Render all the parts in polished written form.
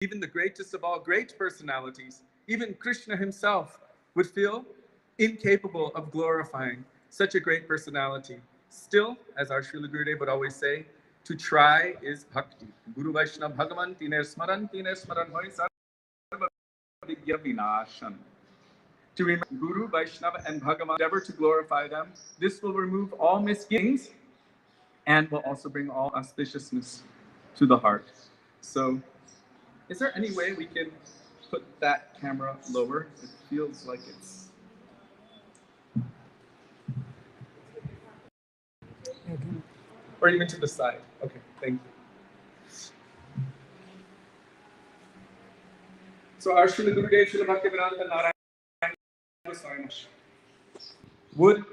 even the greatest of all great personalities, even Krishna himself, would feel incapable of glorifying such a great personality. Still, as our Srila Gurudev would always say, to try is bhakti. Guru Vaishnava Bhagavan tiner smaran hoy sarva vigya vinashan. To remember Guru, Vaishnava, and Bhagavan, endeavor to glorify them. This will remove all misgivings and will also bring all auspiciousness to the heart. So, is there any way we can put that camera lower? It feels like it's... Or even to the side. Okay, thank you. So our Srila Gurudev, Srila Bhaktivinoda Narayan Gosvāmī would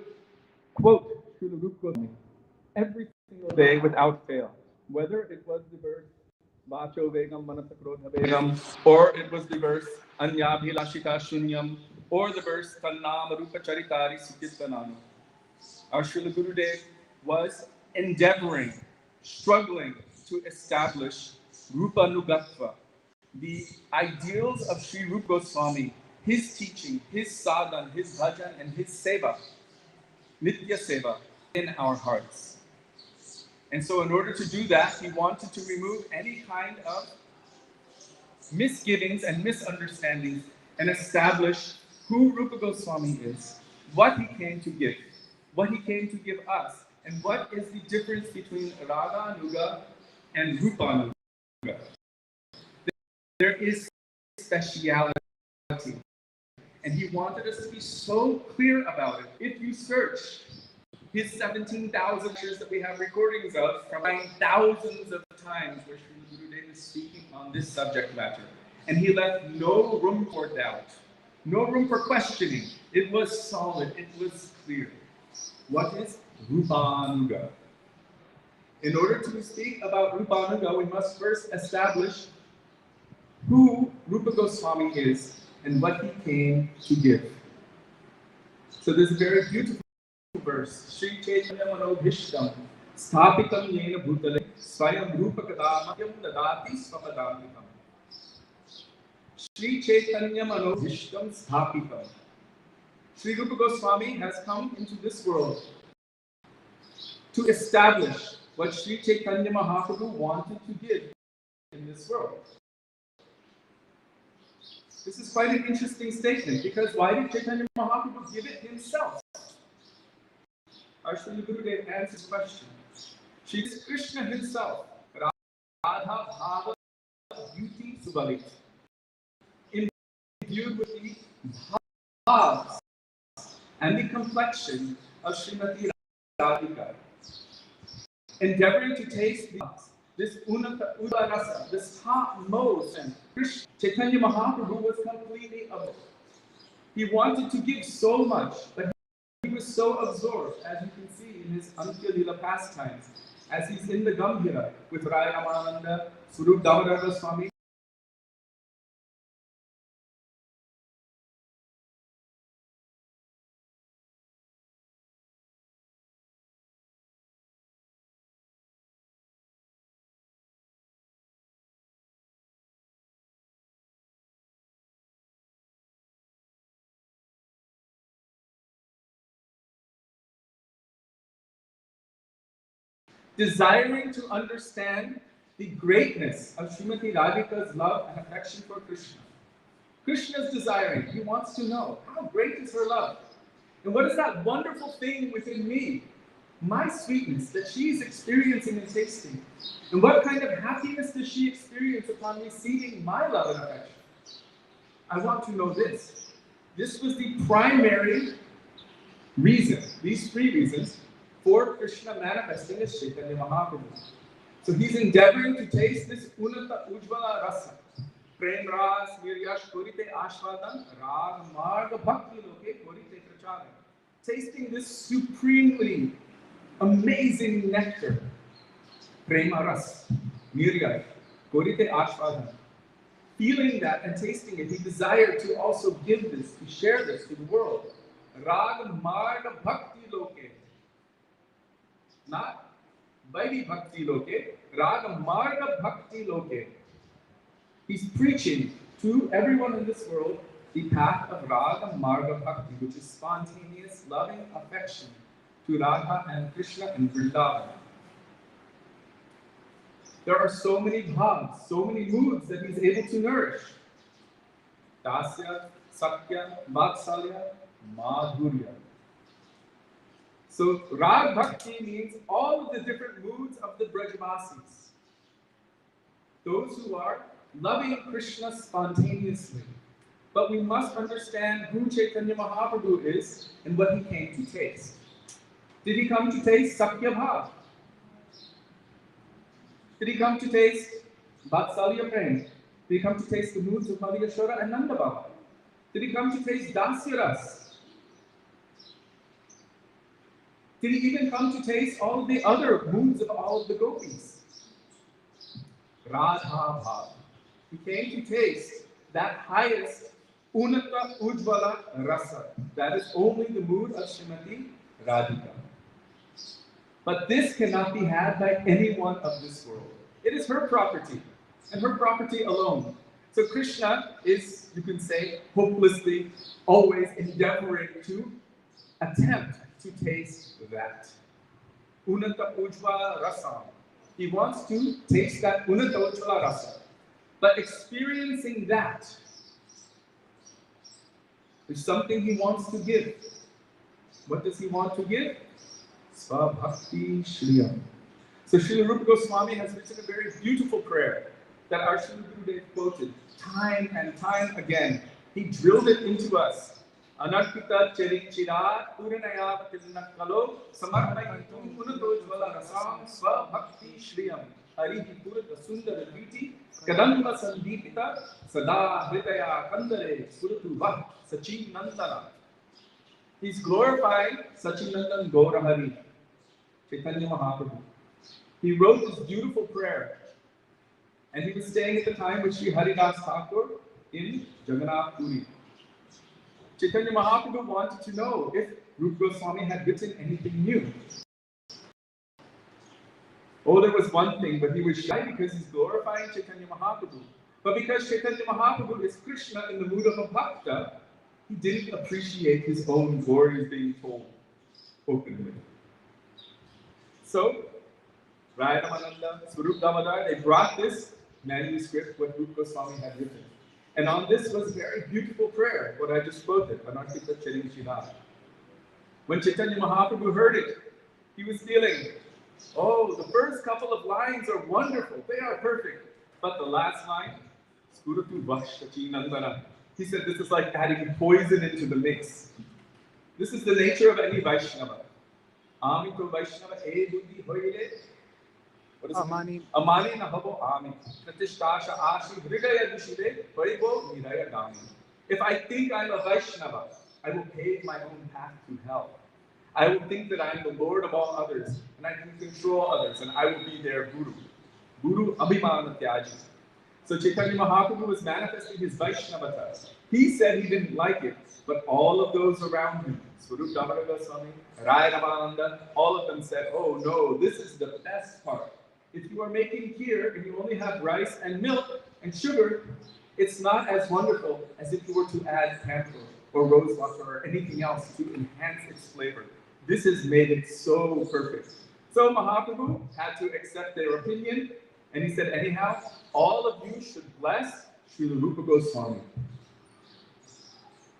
quote Srila Rūpa every single day without fail, whether it was the verse Vacho Vegam Manasakrodha Vegam, or it was the verse Anyabhilashita Shunyam, or the verse Kannama Rūpa Charitari Sukittananu. Our Srila Gurudev was endeavoring, struggling to establish Rūpa Nugatva, the ideals of Sri Rupa Gosvāmī, his teaching, his sadhan, his bhajan, and his seva, nitya seva, in our hearts. And so in order to do that, he wanted to remove any kind of misgivings and misunderstandings and establish who Rupa Gosvāmī is, what he came to give us, and what is the difference between Raga Anuga and Rupa Anuga. There is speciality, and he wanted us to be so clear about it. If you search his 17,000 years that we have recordings of, from thousands of times where Srila Gurudev is speaking on this subject matter, and he left no room for doubt, no room for questioning. It was solid, it was clear. What is Rūpa-anuga? In order to speak about Rūpa-anuga, we must first establish who Rupa Gosvāmī is and what he came to give. So there's a very beautiful verse. Shri Chaitanya Manobhishtam Sthapitam Yena Bhutale Swayam Rupa Kadamatyam Dadati Svapadantikam. Shri Chaitanya Manobhishtam Sthapitam. Sri Rupa Gosvāmī has come into this world to establish what Sri Chaitanya Mahaprabhu wanted to give in this world. This is quite an interesting statement, because why did Chaitanya Mahaprabhu give it himself? Our Srila Gurudev answers the question. Shri Krishna himself, Radha Bhava Beauty Subalit, imbued with the bhavas and the complexion of Srimati Radhika, endeavoring to taste this unata rasa, this topmost, and Krishna, Chaitanya Mahaprabhu was completely absorbed. He wanted to give so much, but he was so absorbed, as you can see in his Antya Lila pastimes, as he's in the Gambhira with Raya Ramananda, Swarup Damodar Goswami. Desiring to understand the greatness of Srimati Radhika's love and affection for Krishna. Krishna is desiring, he wants to know, how great is her love? And what is that wonderful thing within me, my sweetness, that she is experiencing and tasting? And what kind of happiness does she experience upon receiving my love and affection? I want to know this. This was the primary reason, these three reasons, for Krishna manifesting as Chaitanya Mahaprabhu. So he's endeavoring to taste this unata ujvala rasa. Prem ras miryash korite ashvadan rag marga bhakti loke korite pracharan. Tasting this supremely amazing nectar. Prema ras miryash korite ashvadan. Feeling that and tasting it, he desired to also give this, to share this to the world. Rag marga bhakti loke. Not Vaidhi Bhakti Loke, Raga Marga Bhakti Loke. He's preaching to everyone in this world the path of Raga Marga Bhakti, which is spontaneous, loving affection to Radha and Krishna in Vrindavan. There are so many bhavs, so many moods that he's able to nourish. Dasya, Sakya, Vatsalya, Madhurya. So Rag Bhakti means all of the different moods of the Brajavasis. Those who are loving Krishna spontaneously. But we must understand who Chaitanya Mahaprabhu is and what he came to taste. Did he come to taste Sakya Bhav? Did he come to taste Vatsalya Prem? Did he come to taste the moods of Madhya Yashoda and Nanda Baba? Did he come to taste Dasya Ras? Did he even come to taste all of the other moods of all of the gopis? Radha Bhav. He came to taste that highest Unata Ujvala Rasa. That is only the mood of Srimati Radhika. But this cannot be had by anyone of this world. It is her property, and her property alone. So Krishna is, you can say, hopelessly, always endeavoring to attempt to taste that. Unata Ujvala Rasa. He wants to taste that Unata Ujvala Rasa. But experiencing that, there's something he wants to give. What does he want to give? Svabhakti Shriyam. So Srila Rūpa Gosvāmī has written a very beautiful prayer that our Srila Gurudev quoted time and time again. He drilled it into us. Anarpita Cherichirat Puranaya Patilnakalo Samarpayitum Unatojvala Rasam Svabhakti Shriyam Harihi Purata Sundara Viti Kadamba Sandipita Sada Hridaya Kandare Suratu Vah Sachin Nandana. He's glorifying Sachinandan Gaurahari, Chaitanya Mahaprabhu. He wrote this beautiful prayer, and he was staying at the time with Sri Haridas Thakur in Jagannath Puri. Chaitanya Mahaprabhu wanted to know if Rūpa Gosvāmī had written anything new. Oh, there was one thing, but he was shy because he's glorifying Chaitanya Mahaprabhu. But because Chaitanya Mahaprabhu is Krishna in the mood of a bhakta, he didn't appreciate his own glories being told openly. So, Raya Ramananda, Swarup Damodar, they brought this manuscript, what Rūpa Gosvāmī had written. And on this was a very beautiful prayer, what I just quoted, Anarpita Cherichirat. When Chaitanya Mahaprabhu heard it, he was feeling, oh, the first couple of lines are wonderful, they are perfect. But the last line, Skuratu Vashachi Nandana, he said this is like adding poison into the mix. This is the nature of any Vaishnava. Amito Vaishnava e buddhi hoile. What is it? Amani nahabo ami. Pratistasha ashi hridaya dushide paribo niraya dami. If I think I'm a Vaishnava, I will pave my own path to hell. I will think that I am the Lord of all others, and I can control others, and I will be their Guru. Guru Abhimana Tyaji. So Chaitanya Mahaprabhu was manifesting his Vaishnavata. He said he didn't like it, but all of those around him, Swarup Damodar Goswami, Raya Ramananda, all of them said, oh no, this is the best part. If you are making kheer and you only have rice and milk and sugar, it's not as wonderful as if you were to add camphor or rose water or anything else to enhance its flavor. This has made it so perfect. So Mahaprabhu had to accept their opinion, and he said, anyhow, all of you should bless Srila Rūpa Gosvāmī.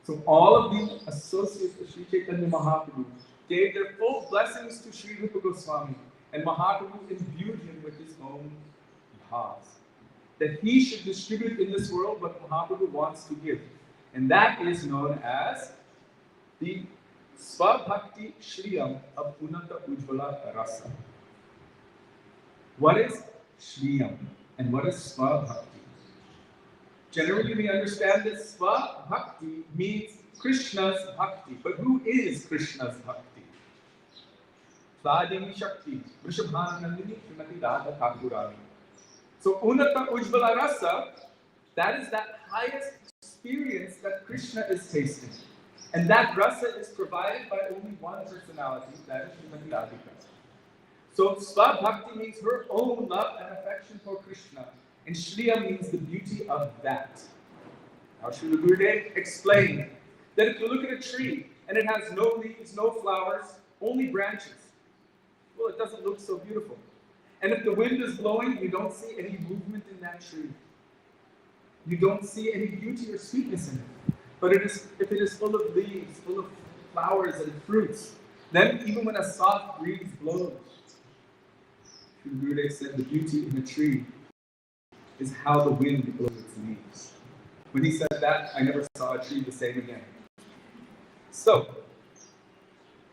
So all of the associates of Sri Chaitanya Mahaprabhu gave their full blessings to Sri Rūpa Gosvāmī, and Mahaprabhu imbued him with his own bhavs, that he should distribute in this world what Mahaprabhu wants to give. And that is known as the Svabhakti Shriyam of Unata Ujvala Rasa. What is Shriyam and what is Svabhakti? Generally, we understand that Svabhakti means Krishna's bhakti. But who is Krishna's bhakti? Sadini Shakti, Vrishabhanandini, Srimati Radha Thakurani. So Unata Ujvala Rasa, that is that highest experience that Krishna is tasting. And that rasa is provided by only one personality, that is Srimati Radhika. So Svabhakti means her own love and affection for Krishna And Shriya means the beauty of that. Now Srila Gurudev explained that if you look at a tree and it has no leaves, no flowers, only branches, well, it doesn't look so beautiful. And if the wind is blowing, you don't see any movement in that tree. You don't see any beauty or sweetness in it. But if it is full of leaves, full of flowers and fruits, then even when a soft breeze blows, Srila Gurudev said the beauty in a tree is how the wind blows its leaves. When he said that, I never saw a tree the same again. So,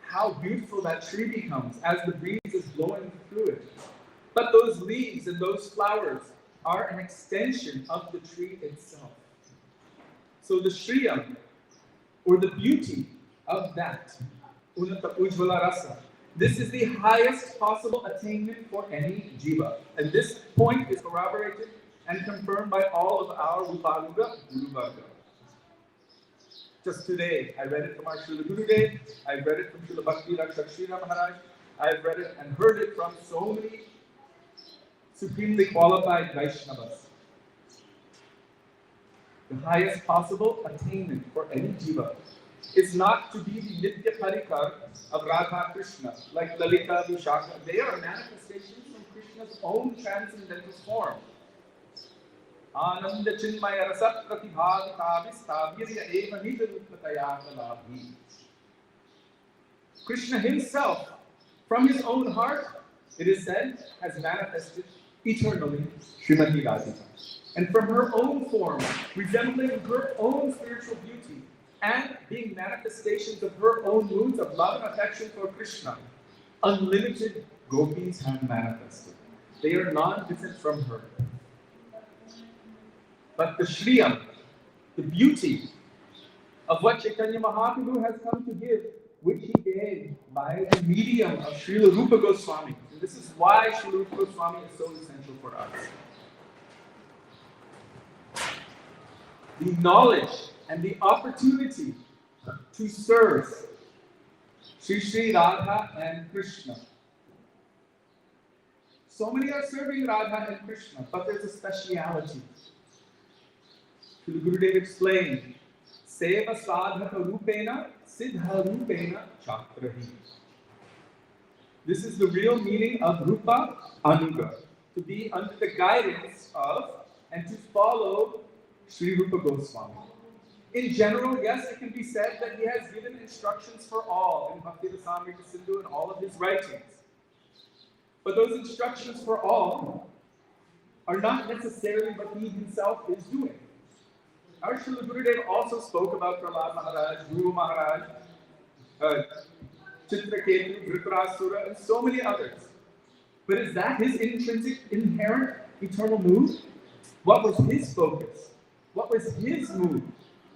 how beautiful that tree becomes as the breeze is blowing through it. But those leaves and those flowers are an extension of the tree itself. So the Shriyam, or the beauty of that, Unata Ujvala Rasa, this is the highest possible attainment for any jiva. And this point is corroborated and confirmed by all of our Rupanuga Guru Varga. Just today, I read it from our Srila Gurudev, I read it from Srila Bhakti Rakshakshira Maharaj, I've read it and heard it from so many supremely qualified Vaishnavas. The highest possible attainment for any jiva is not to be the Nitya Parikar of Radha Krishna, like Lalita, Vishaka. They are manifestations from Krishna's own transcendental form. Ananda Chinmaya Rasa Pratibhavita Virya Eva Nita Rupataya Kalabhi. Krishna himself, from his own heart, it is said, has manifested eternally Srimati Radhika. And from her own form, resembling her own spiritual beauty, and being manifestations of her own moods of love and affection for Krishna, unlimited gopis have manifested. They are non-different from her. But the Shriyam, the beauty of what Chaitanya Mahaprabhu has come to give, which he gave by the medium of Srila Rūpa Gosvāmī. And this is why Srila Rūpa Gosvāmī is so essential for us. The knowledge and the opportunity to serve Sri Sri Radha and Krishna. So many are serving Radha and Krishna, but there's a speciality. Srila Gurudev explained, Seva sadhaka rupena siddha rupena chakrahi. This is the real meaning of Rūpa Anuga, to be under the guidance of and to follow Sri Rūpa Gosvāmī. In general, yes, it can be said that he has given instructions for all in Bhakti Rasamrita Sindhu and all of his writings. But those instructions for all are not necessarily what he himself is doing. Our Srila Gurudev also spoke about Prahlad Maharaj, Guru Maharaj, Chitraketu, Dhritarashtra, and so many others. But is that his intrinsic, inherent, eternal mood? What was his focus? What was his mood?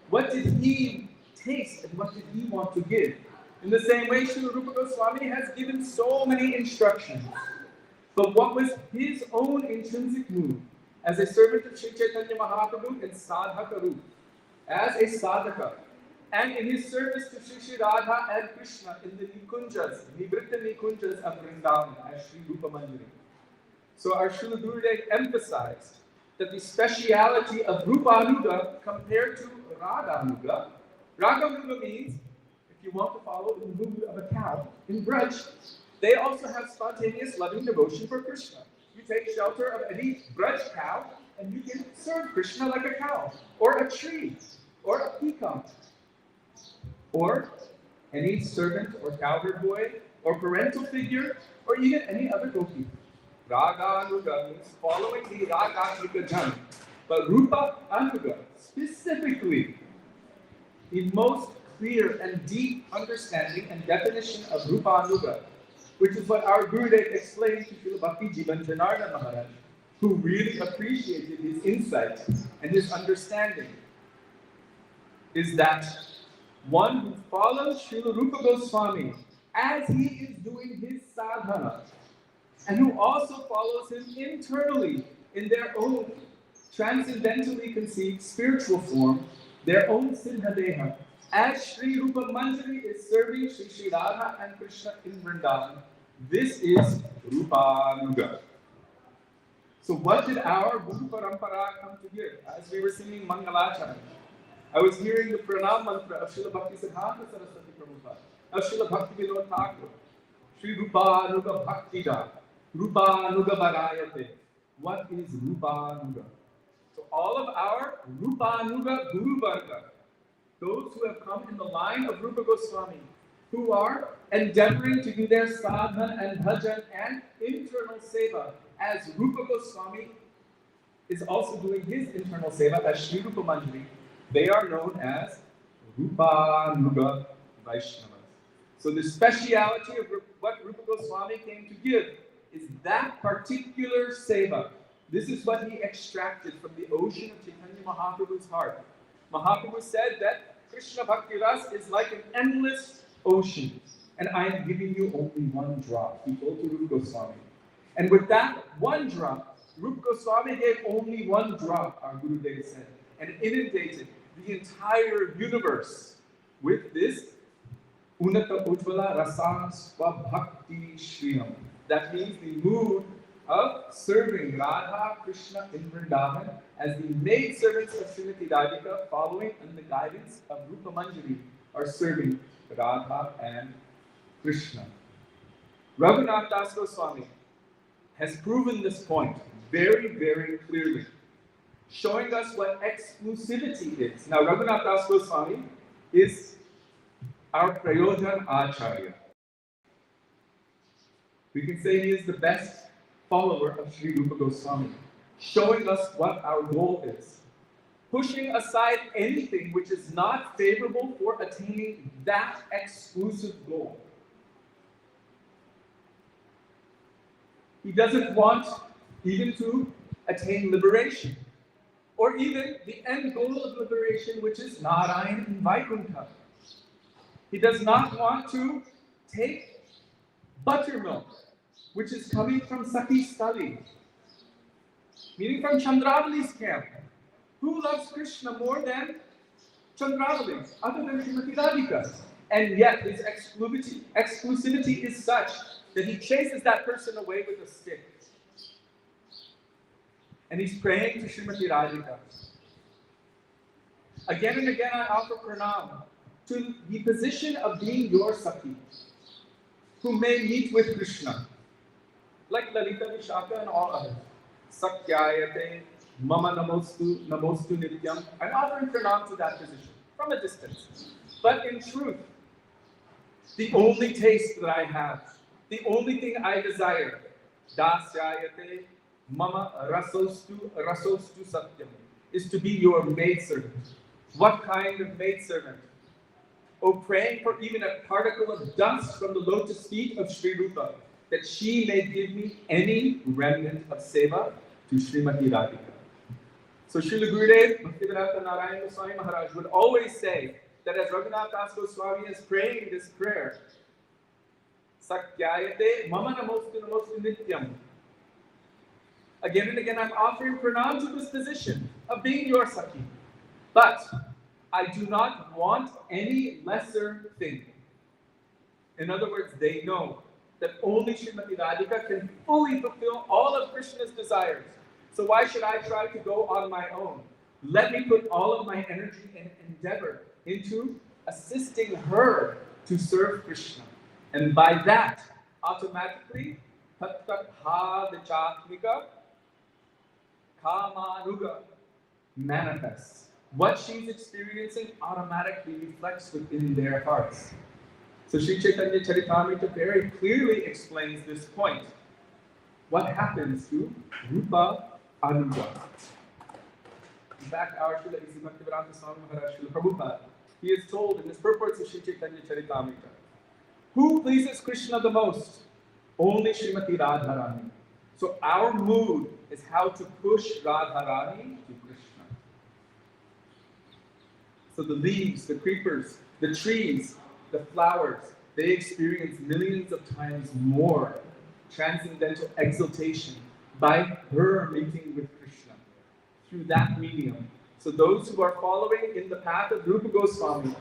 What did he taste and what did he want to give? In the same way, Srila Rūpa Gosvāmī has given so many instructions. But what was his own intrinsic mood? As a servant of Sri Chaitanya Mahaprabhu in Sadhaka Roop, as a sadhaka, and in his service to Sri Sri Radha and Krishna in the Nikunjas, Nivritta Nikunjas of Vrindavan as Sri Rūpa Manjari. So our Srila Gurudev emphasized that the speciality of Rūpanuga compared to Raganuga. Raganuga means, if you want to follow the mood of a cow in Braj, they also have spontaneous loving devotion for Krishna. You take shelter of any Braj cow and you can serve Krishna like a cow, or a tree, or a peacock, or any servant or cowherd boy, or parental figure, or even any other gopi. Raganuga means following the Raganuga Jan. But Rūpa Anuga, specifically, the most clear and deep understanding and definition of Rūpa Anuga, which is what our Gurudev explained to Srila Bhakti Jivan Janardana Maharaj, who really appreciated his insight and his understanding, is that one who follows Srila Rūpa Gosvāmī as he is doing his sadhana, and who also follows him internally in their own transcendentally conceived spiritual form, their own Siddhadeha, as Sri Rūpa Manjari is serving Sri Sri Radha and Krishna in Vrindavan. This is Rūpanuga. So what did our Guru Parampara come to give? As we were singing Mangalacharana, I was hearing the Pranam Mantra of Srila Bhakti Siddhanta Saraswati Prabhupada, of Srila Bhakti Vinod Thakur, Shri Rūpa Nuga Bhaktida, Rūpa Nuga Varayate. What is Rūpa Nuga? So all of our Rūpa Nuga Guru Varga, those who have come in the line of Rūpa Gosvāmī, who are endeavoring to do their sadhana and bhajan and internal seva, as Rūpa Gosvāmī is also doing his internal seva as Sri Rūpa Manjari, they are known as Rūpa Nuga Vaishnavas. So the speciality of what Rūpa Gosvāmī came to give is that particular seva. This is what he extracted from the ocean of Chaitanya Mahaprabhu's heart. Mahaprabhu said that Krishna Bhakti Ras is like an endless ocean, and I am giving you only one drop. He told to Rūpa Gosvāmī. And with that one drop, Rūpa Gosvāmī gave only one drop, our Gurudev said, and inundated the entire universe with this Unata Ujvala Rasam Swabhakti Shriyam. That means the mood of serving Radha Krishna in Vrindavan as the maid servants of Srimati Radhika, following under the guidance of Rūpa Manjari, are serving Radha and Krishna. Raghunath Das Goswami has proven this point very, very clearly, showing us what exclusivity is. Now, Raghunath Das Goswami is our Prayojan Acharya. We can say he is the best follower of Sri Rūpa Goswami, showing us what our goal is, pushing aside anything which is not favorable for attaining that exclusive goal. He doesn't want even to attain liberation, or even the end goal of liberation, which is Narayan and Vaikuntha. He does not want to take buttermilk, which is coming from Sati Stali, meaning from Chandravali's camp. Who loves Krishna more than Chandravali, other than Srimati Radhika? And yet his exclusivity is such that he chases that person away with a stick. And he's praying to Srimati Radhika. Again and again I offer pranam to the position of being your Sati, who may meet with Krishna, like Lalita Vishaka and all others. Sakyayate, Mama Namostu, Namostu Nityam. I'm offering pranam to that position from a distance. But in truth, the only taste that I have, the only thing I desire, Dasyayate, Mama Rasostu Satyam, is to be your maidservant. What kind of maidservant? Oh, praying for even a particle of dust from the lotus feet of Sri Rūpa, that she may give me any remnant of seva to Srimati Radhika. So Srila Gurudev Bhaktivedanta Narayana Goswami Maharaj would always say that as Raghunath Das Goswami is praying this prayer, Sakyayate Mama Namostu Nityam. Again and again I'm offering pranam to this position of being your Saki. But I do not want any lesser thing. In other words, they know that only Srimati Radhika can fully fulfill all of Krishna's desires. So why should I try to go on my own? Let me put all of my energy and endeavor into assisting her to serve Krishna. And by that, automatically, Tat-tat-ha Vichatmika Kamanuga manifests. What she's experiencing automatically reflects within their hearts. So Sri Chaitanya Charitamrita very clearly explains this point. What happens to Rūpa Anuga? In fact, our Srila Bhaktivedanta Swami Maharaj, Srila Prabhupada, he is told in his purports of Sri Chaitanya Charitamrita, who pleases Krishna the most? Only Srimati Radharani. So our mood is how to push Radharani to Krishna. So the leaves, the creepers, the trees, the flowers, they experience millions of times more transcendental exaltation by her meeting with Krishna through that medium. So those who are following in the path of Rūpa Gosvāmī,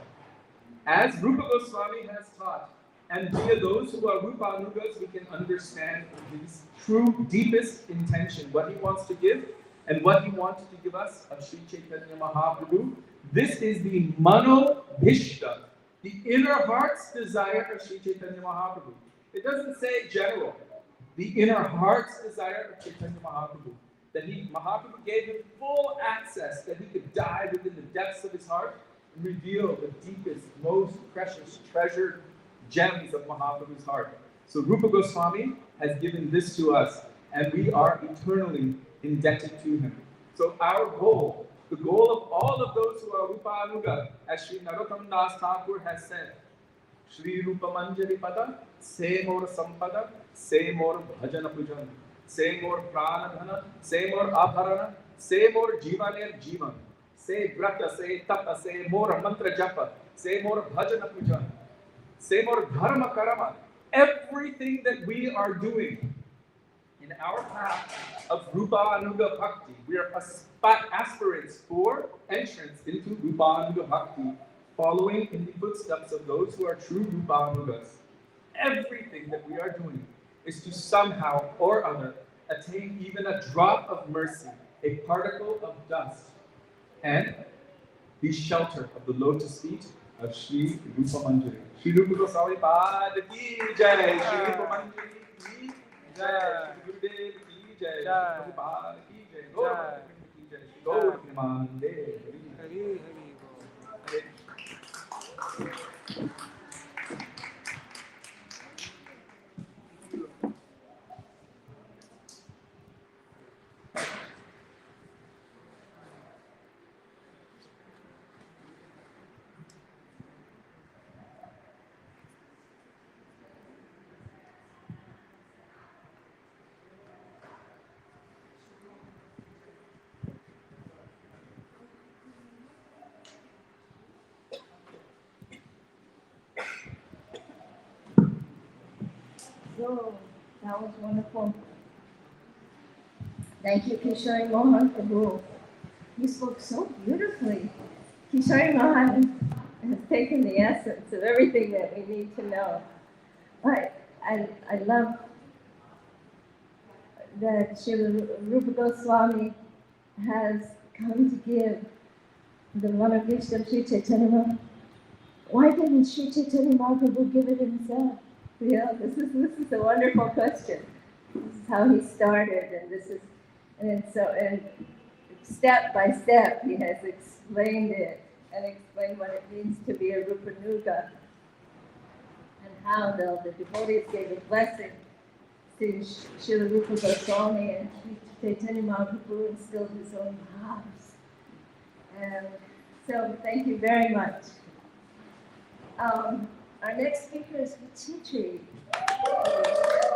as Rūpa Gosvāmī has taught, And via those who are Rūpa-nugas, we can understand his true, deepest intention, what he wants to give, and what he wanted to give us of Sri Chaitanya Mahaprabhu. This is the Mano-bhishta, the inner heart's desire of Sri Chaitanya Mahaprabhu. It doesn't say general. The inner heart's desire of Chaitanya Mahaprabhu. That Mahaprabhu gave him full access, that he could dive within the depths of his heart and reveal the deepest, most precious, treasured gems of Mahaprabhu's heart. So Rūpa Gosvāmī has given this to us, and we are eternally indebted to him. So our goal, the goal of all of those who are Rūpa-anuga, as Sri Narottam Das Thakur has said, Shri Rūpa Manjari Pada, Se Mor Sampada, Se Mor Bhajana Pujan, Se Mor Pranadhana, Se Mor Abharana, Se Mor Jivaner Jivan, Se Brata, Se Tapa, Se Mor Mantra Japa, Se Mor Bhajana Pujan, Se Mor Dharma Karama. Everything that we are doing in our path of Rūpa Anuga Bhakti, we are aspirants for entrance into Rūpa Anuga Bhakti, following in the footsteps of those who are true Rūpa Anugas. Everything that we are doing is to somehow or other attain even a drop of mercy, a particle of dust, and the shelter of the lotus feet of Shri Rūpa Manjari. Shri Rūpa Gosvāmī Pad ki jai, Shri Rūpa Manjari ki jai, Shri Gurudev ki jai, Shri Rūpa Pad ki jai, Gaur ki jai, Shri Gaur Premanande. Hari Hari. So, that was wonderful. Thank you, Kishori Mohan Prabhu. You spoke so beautifully. Kishori Mohan has taken the essence of everything that we need to know. I love that Sri Rūpa Gosvāmī has come to give the Mano-bhishta of Sri Chaitanya Mahaprabhu. Why didn't Sri Chaitanya Mahaprabhu give it himself? Yeah, this is a wonderful question. This is how he started, and step by step he has explained it and explained what it means to be a Rūpa-nuga, and how the devotees gave a blessing to Srila Rūpa Gosvāmī, and Sri Chaitanya Mahaprabhu instilled his own bhavs. And so thank you very much. Our next speaker is Vichitri.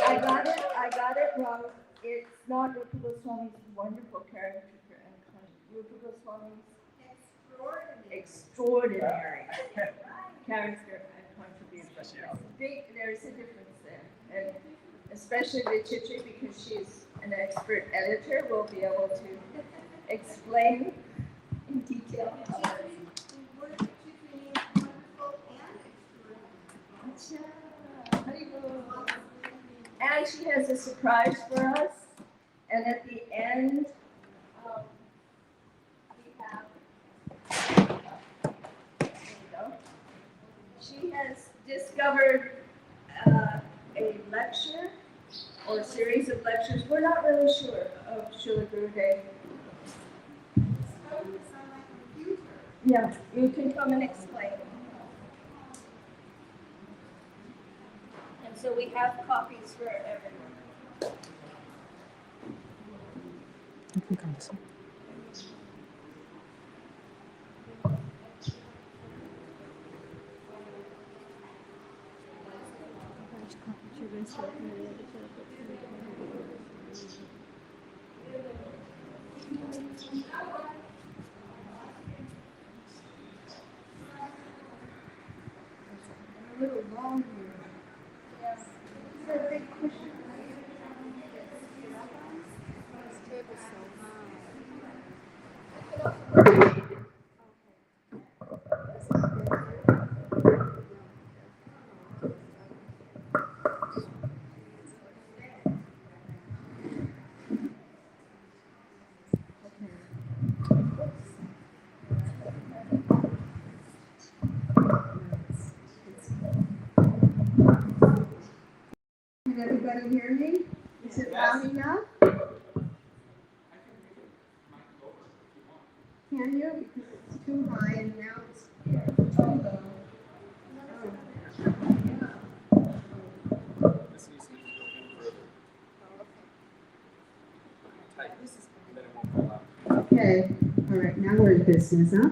I got it wrong. It's not Rūpa Gosvāmī's wonderful character and Rūpa Gosvāmī's extraordinary character and contribution. There's a difference there. And especially Vichitri, because she's an expert editor, will be able to explain in detail. And she has a surprise for us. And at the end, we have, there you go. She has discovered a lecture or a series of lectures. We're not really sure of Srila Gurudev. Yeah, you can come and explain. So we have copies for everyone. You can come this way. A little longer. A big cushion. This table's so high. everybody hear me? Is it loud enough? Can you? Because it's too high and now it's here. Okay. All right. Now we're in business, huh?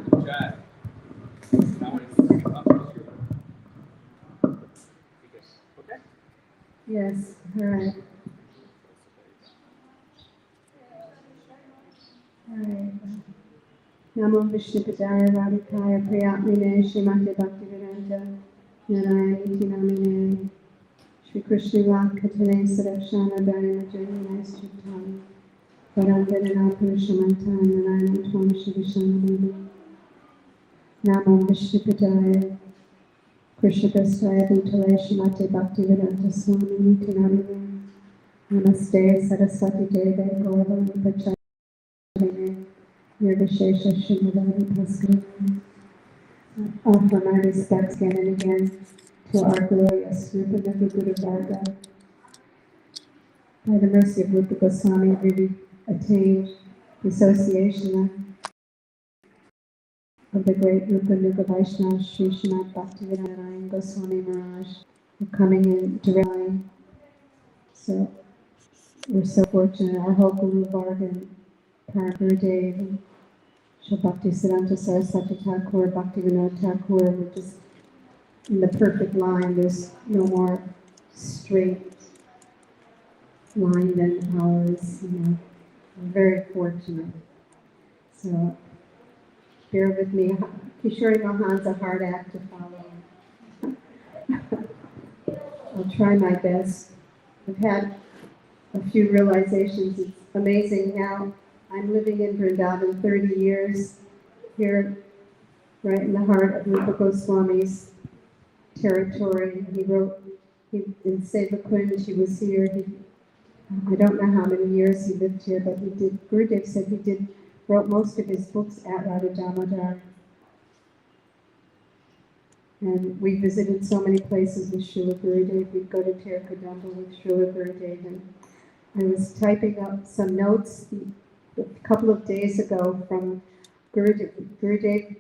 Yes. All right. Namo Vishnu Padaya Radhikaya Priyatmine Srimati Bhaktivedanta Narayani Namine Shri Krishna Vakatane Sarashana Dharma Jayana Sritam Varandana Purushamanta Narayana Tvam Shivishana Namo Vishnu Padaya Krishna Gosvāmī Bhutale Srimati Bhaktivedanta Swami Niti Namine Namaste Saraswati Deve Gaurvani Pachayane Nirvishesha Srimadari Bhaskara. Offer my respects again and again to our glorious Rūpa Guru Varga. By the mercy of Rūpa Gosvāmī, we attained the association of the great Rūpa Nuga Vaishnava Sri Srimad Bhaktivedanta Goswami Maharaj. We're coming in directly. So we're so fortunate. Our whole Guru Varga and Paragurudev and Bhakti Siddhanta Saraswati Thakur, Bhakti Vinod Thakur, we're just in the perfect line. There's no more straight line than ours. We're very fortunate. So bear with me. Kishori Mohan's a hard act to follow. I'll try my best. I've had a few realizations. It's amazing how I'm living in Vrindavan 30 years, here right in the heart of Rūpa Goswami's territory. He wrote in Seva Kunj, he was here. I don't know how many years he lived here, but he did. Gurudev said he wrote most of his books at Radha Damodar. And we visited so many places with Srila Gurudev. We'd go to Tirukadamba with Srila Gurudev. And I was typing up some notes a couple of days ago from Gurudev. Gurudev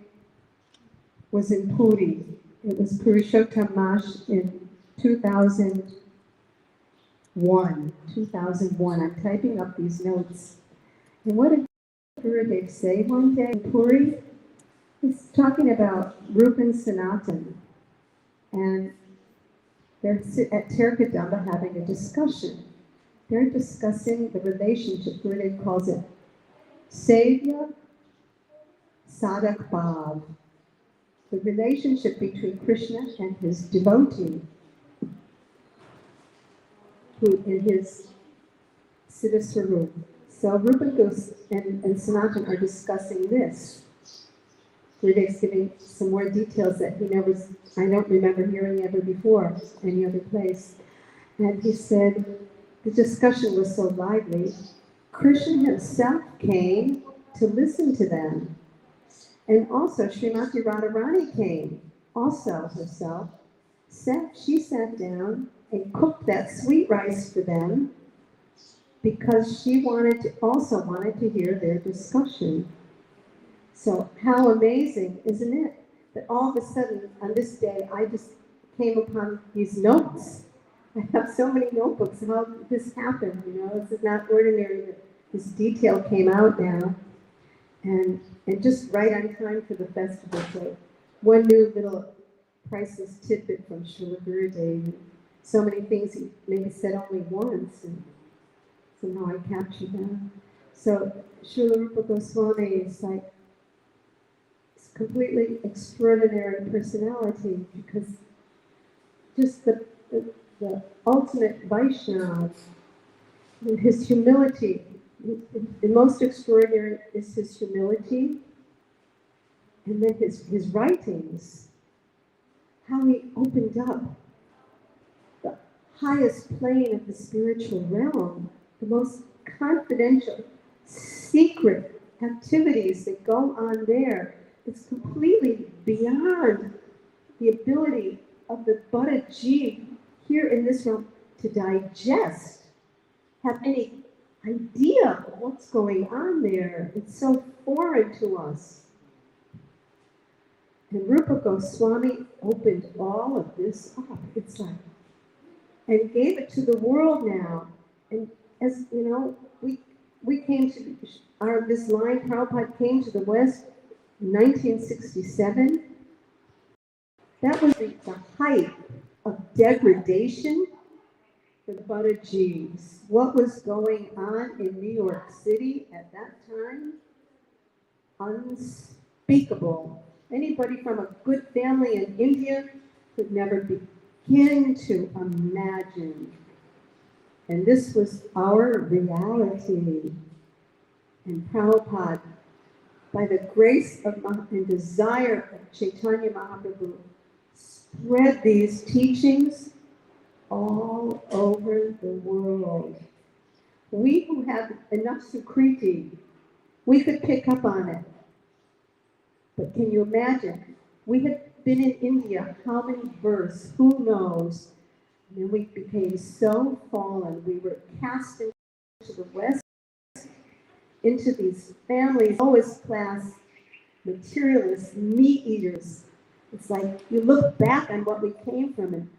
was in Puri. It was Purushottam Mash in 2001. I'm typing up these notes. And what did Gurudev say one day in Puri? He's talking about Rūpa and Sanatan. And they're at Tirukadamba having a discussion. They're discussing the relationship. Gurudev calls it Sevya Sadak Bhav, the relationship between Krishna and his devotee, who in his Siddha Swarup. So Rūpa and Sanatan are discussing this. Gurudev's giving some more details that I don't remember hearing ever before, any other place. And he said, the discussion was so lively, Krishna himself came to listen to them. And also Srimati Radharani came, also herself. She sat down and cooked that sweet rice for them because she wanted to hear their discussion. So how amazing, isn't it? That all of a sudden on this day I just came upon these notes. I have so many notebooks. How this happened, this is not ordinary that this detail came out now. And just right on time for the festival. So one new little priceless tidbit from Srila Gurudev. So many things he maybe said only once, and somehow I captured them. So Srila Rūpa Goswāmī is like this completely extraordinary personality, because just the ultimate Vaishnava, his humility. The most extraordinary is his humility, and then his writings, how he opened up the highest plane of the spiritual realm, the most confidential, secret activities that go on there. It's completely beyond the ability of the Buddha Jeev here in this realm to digest, have any idea of what's going on there. It's so foreign to us. And Rūpa Gosvāmī opened all of this up. It's like, and gave it to the world now. And as you know, we came to this line, Prabhupada came to the West in 1967. That was the height of degradation for the Buddha-Jeeves. What was going on in New York City at that time? Unspeakable. Anybody from a good family in India could never begin to imagine. And this was our reality. And Prabhupada, by the grace of and desire of Chaitanya Mahaprabhu, spread these teachings all over the world. We who have enough sukriti, we could pick up on it. But can you imagine? We had been in India, how many births? Who knows? And then we became so fallen. We were cast into the West, into these families, lowest class, materialists, meat eaters. It's like you look back on what we came from, and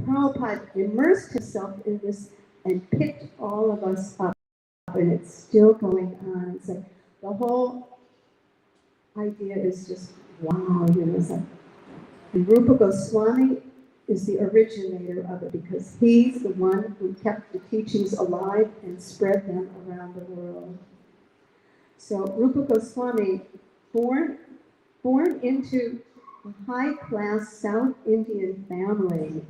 Prabhupada immersed himself in this and picked all of us up, and it's still going on. It's like the whole idea is just wow, you know. It's like, and Rūpa Gosvāmī is the originator of it because he's the one who kept the teachings alive and spread them around the world. So Rūpa Gosvāmī, born into a high-class South Indian family.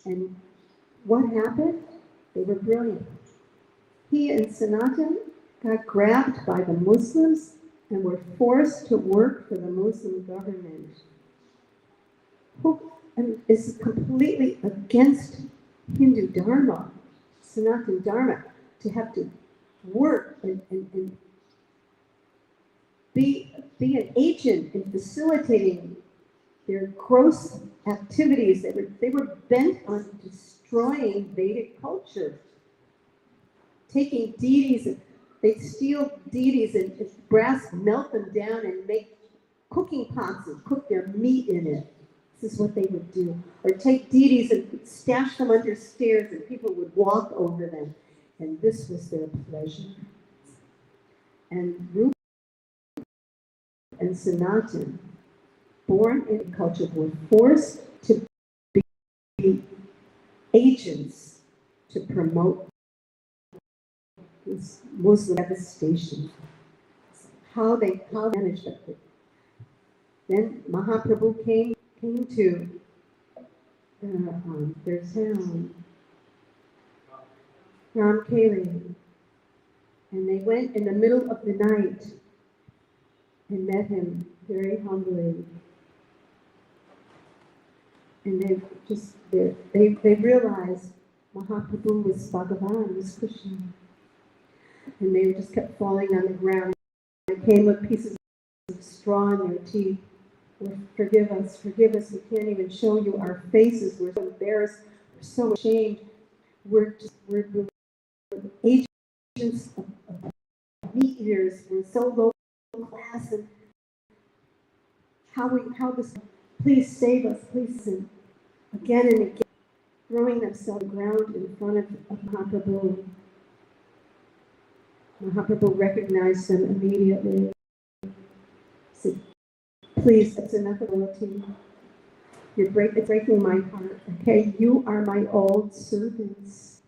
And what happened? They were brilliant. He and Sanatan got grabbed by the Muslims and were forced to work for the Muslim government. And is completely against Hindu Dharma, Sanatan Dharma, to have to work and be an agent in facilitating their gross activities. They were bent on destroying Vedic culture, taking deities. They'd steal deities and brass, melt them down and make cooking pots and cook their meat in it. This is what they would do. Or take deities and stash them under stairs and people would walk over them. And this was their pleasure. And Rūpa and Sanatan, born in culture, were forced to be agents to promote this Muslim devastation. How they managed it. Then Mahaprabhu came to their town, Ramkeli, and they went in the middle of the night and met him very humbly. And they realized Mahaprabhu was Bhavan, was Krishna. And they just kept falling on the ground. They came with pieces of straw in their teeth. Forgive us, we can't even show you our faces. We're so embarrassed, we're so ashamed. We're agents of meat eaters. We're so low class, and how this, please save us, please. And again, throwing themselves on the ground in front of Mahaprabhu. Mahaprabhu recognized them immediately. Said, please, that's enough ability. You're breaking my heart. Okay, you are my old servants.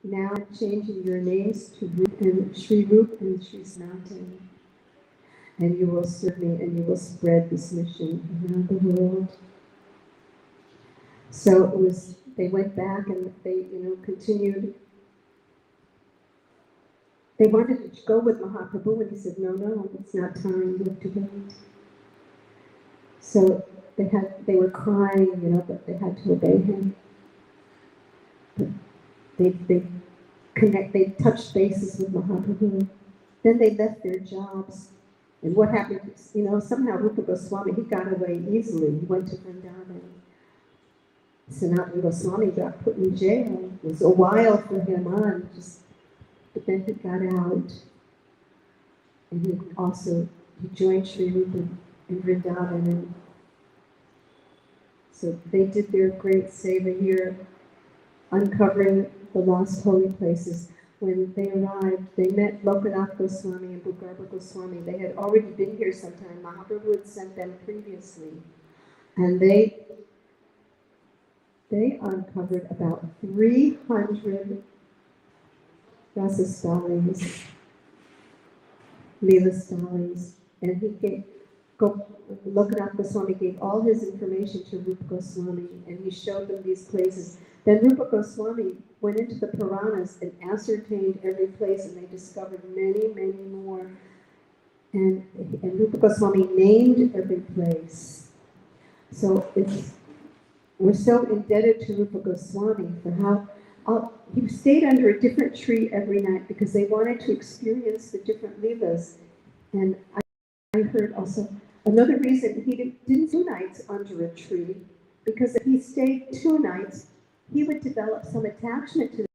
Now I'm changing your names to Sri Rūpa and Sri Sanatan. And you will serve me and you will spread this mission around the world. So they went back and they, continued. They wanted to go with Mahaprabhu, and he said, no, it's not time, you have to wait. So they were crying, but they had to obey him. But they touched bases with Mahaprabhu. Then they left their jobs. And what happened, somehow Rūpa Gosvāmī, he got away easily. He went to Vrindavan. Sanatana Goswami got put in jail. It was a while for him but then he got out. And he joined Sri Rūpa in Vrindavan. And so they did their great seva here, uncovering the lost holy places. When they arrived, they met Lokanath Goswami and Bhugarba Goswami. They had already been here sometime. Mahaprabhu had sent them previously. And they uncovered about 300 rasa stalins, lila stalins, and Lokanath Goswami gave all his information to Rupa Goswami, and he showed them these places. Then Rupa Goswami went into the Puranas and ascertained every place, and they discovered many, many more. And Rupa Goswami named every place. So we're so indebted to Rupa Goswami for how he stayed under a different tree every night because they wanted to experience the different leelas. And I heard also another reason he didn't 2 nights under a tree, because if he stayed 2 nights, he would develop some attachment to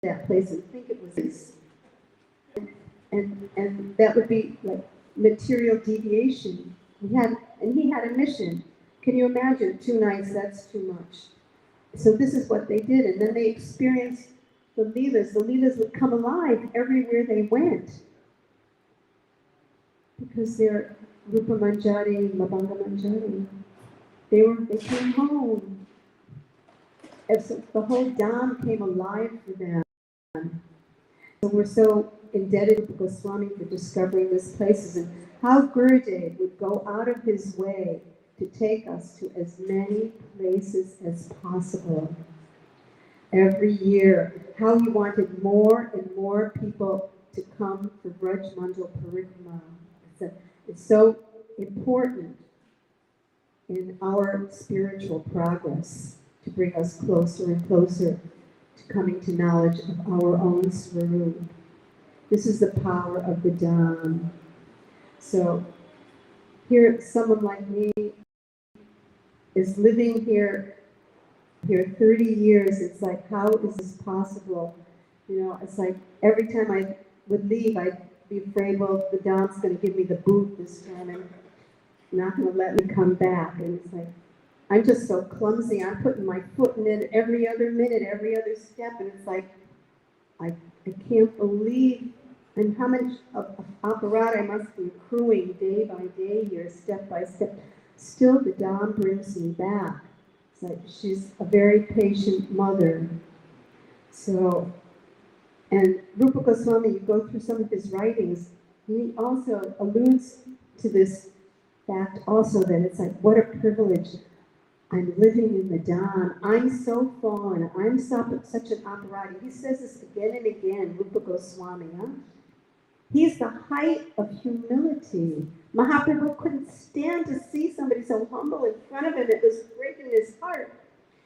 that place and think it was his. And that would be like material deviation. He had a mission. Can you imagine 2 nights? That's too much. So this is what they did, and then they experienced the leelas. The leelas would come alive everywhere they went, because they're Rupa Manjari, Labanga Manjari. They came home. And so the whole Dham came alive for them. So we're so indebted to Goswami for discovering these places, and how Gurudev would go out of his way to take us to as many places as possible. Every year, how he wanted more and more people to come for Braj Mandal Parikrama. It's so important in our spiritual progress to bring us closer and closer to coming to knowledge of our own Swarup. This is the power of the Dham. So here, someone like me is living here 30 years. It's like, how is this possible? You know, it's like every time I would leave, I'd be afraid, well, the Dham's going to give me the boot this time and not going to let me come back. And it's like, I'm just so clumsy. I'm putting my foot in it every other minute, every other step. And it's like, I can't believe and how much of aparat I must be accruing day by day here, step by step. Still, the Dham brings me back. It's like she's a very patient mother. So, and Rupa Goswami, you go through some of his writings, he also alludes to this fact also, that it's like, what a privilege. I'm living in the Dham. I'm so fallen. I'm such an aparati. He says this again and again, Rupa Goswami. Huh? He's the height of humility. Mahaprabhu couldn't stand to see somebody so humble in front of him. It was breaking his heart.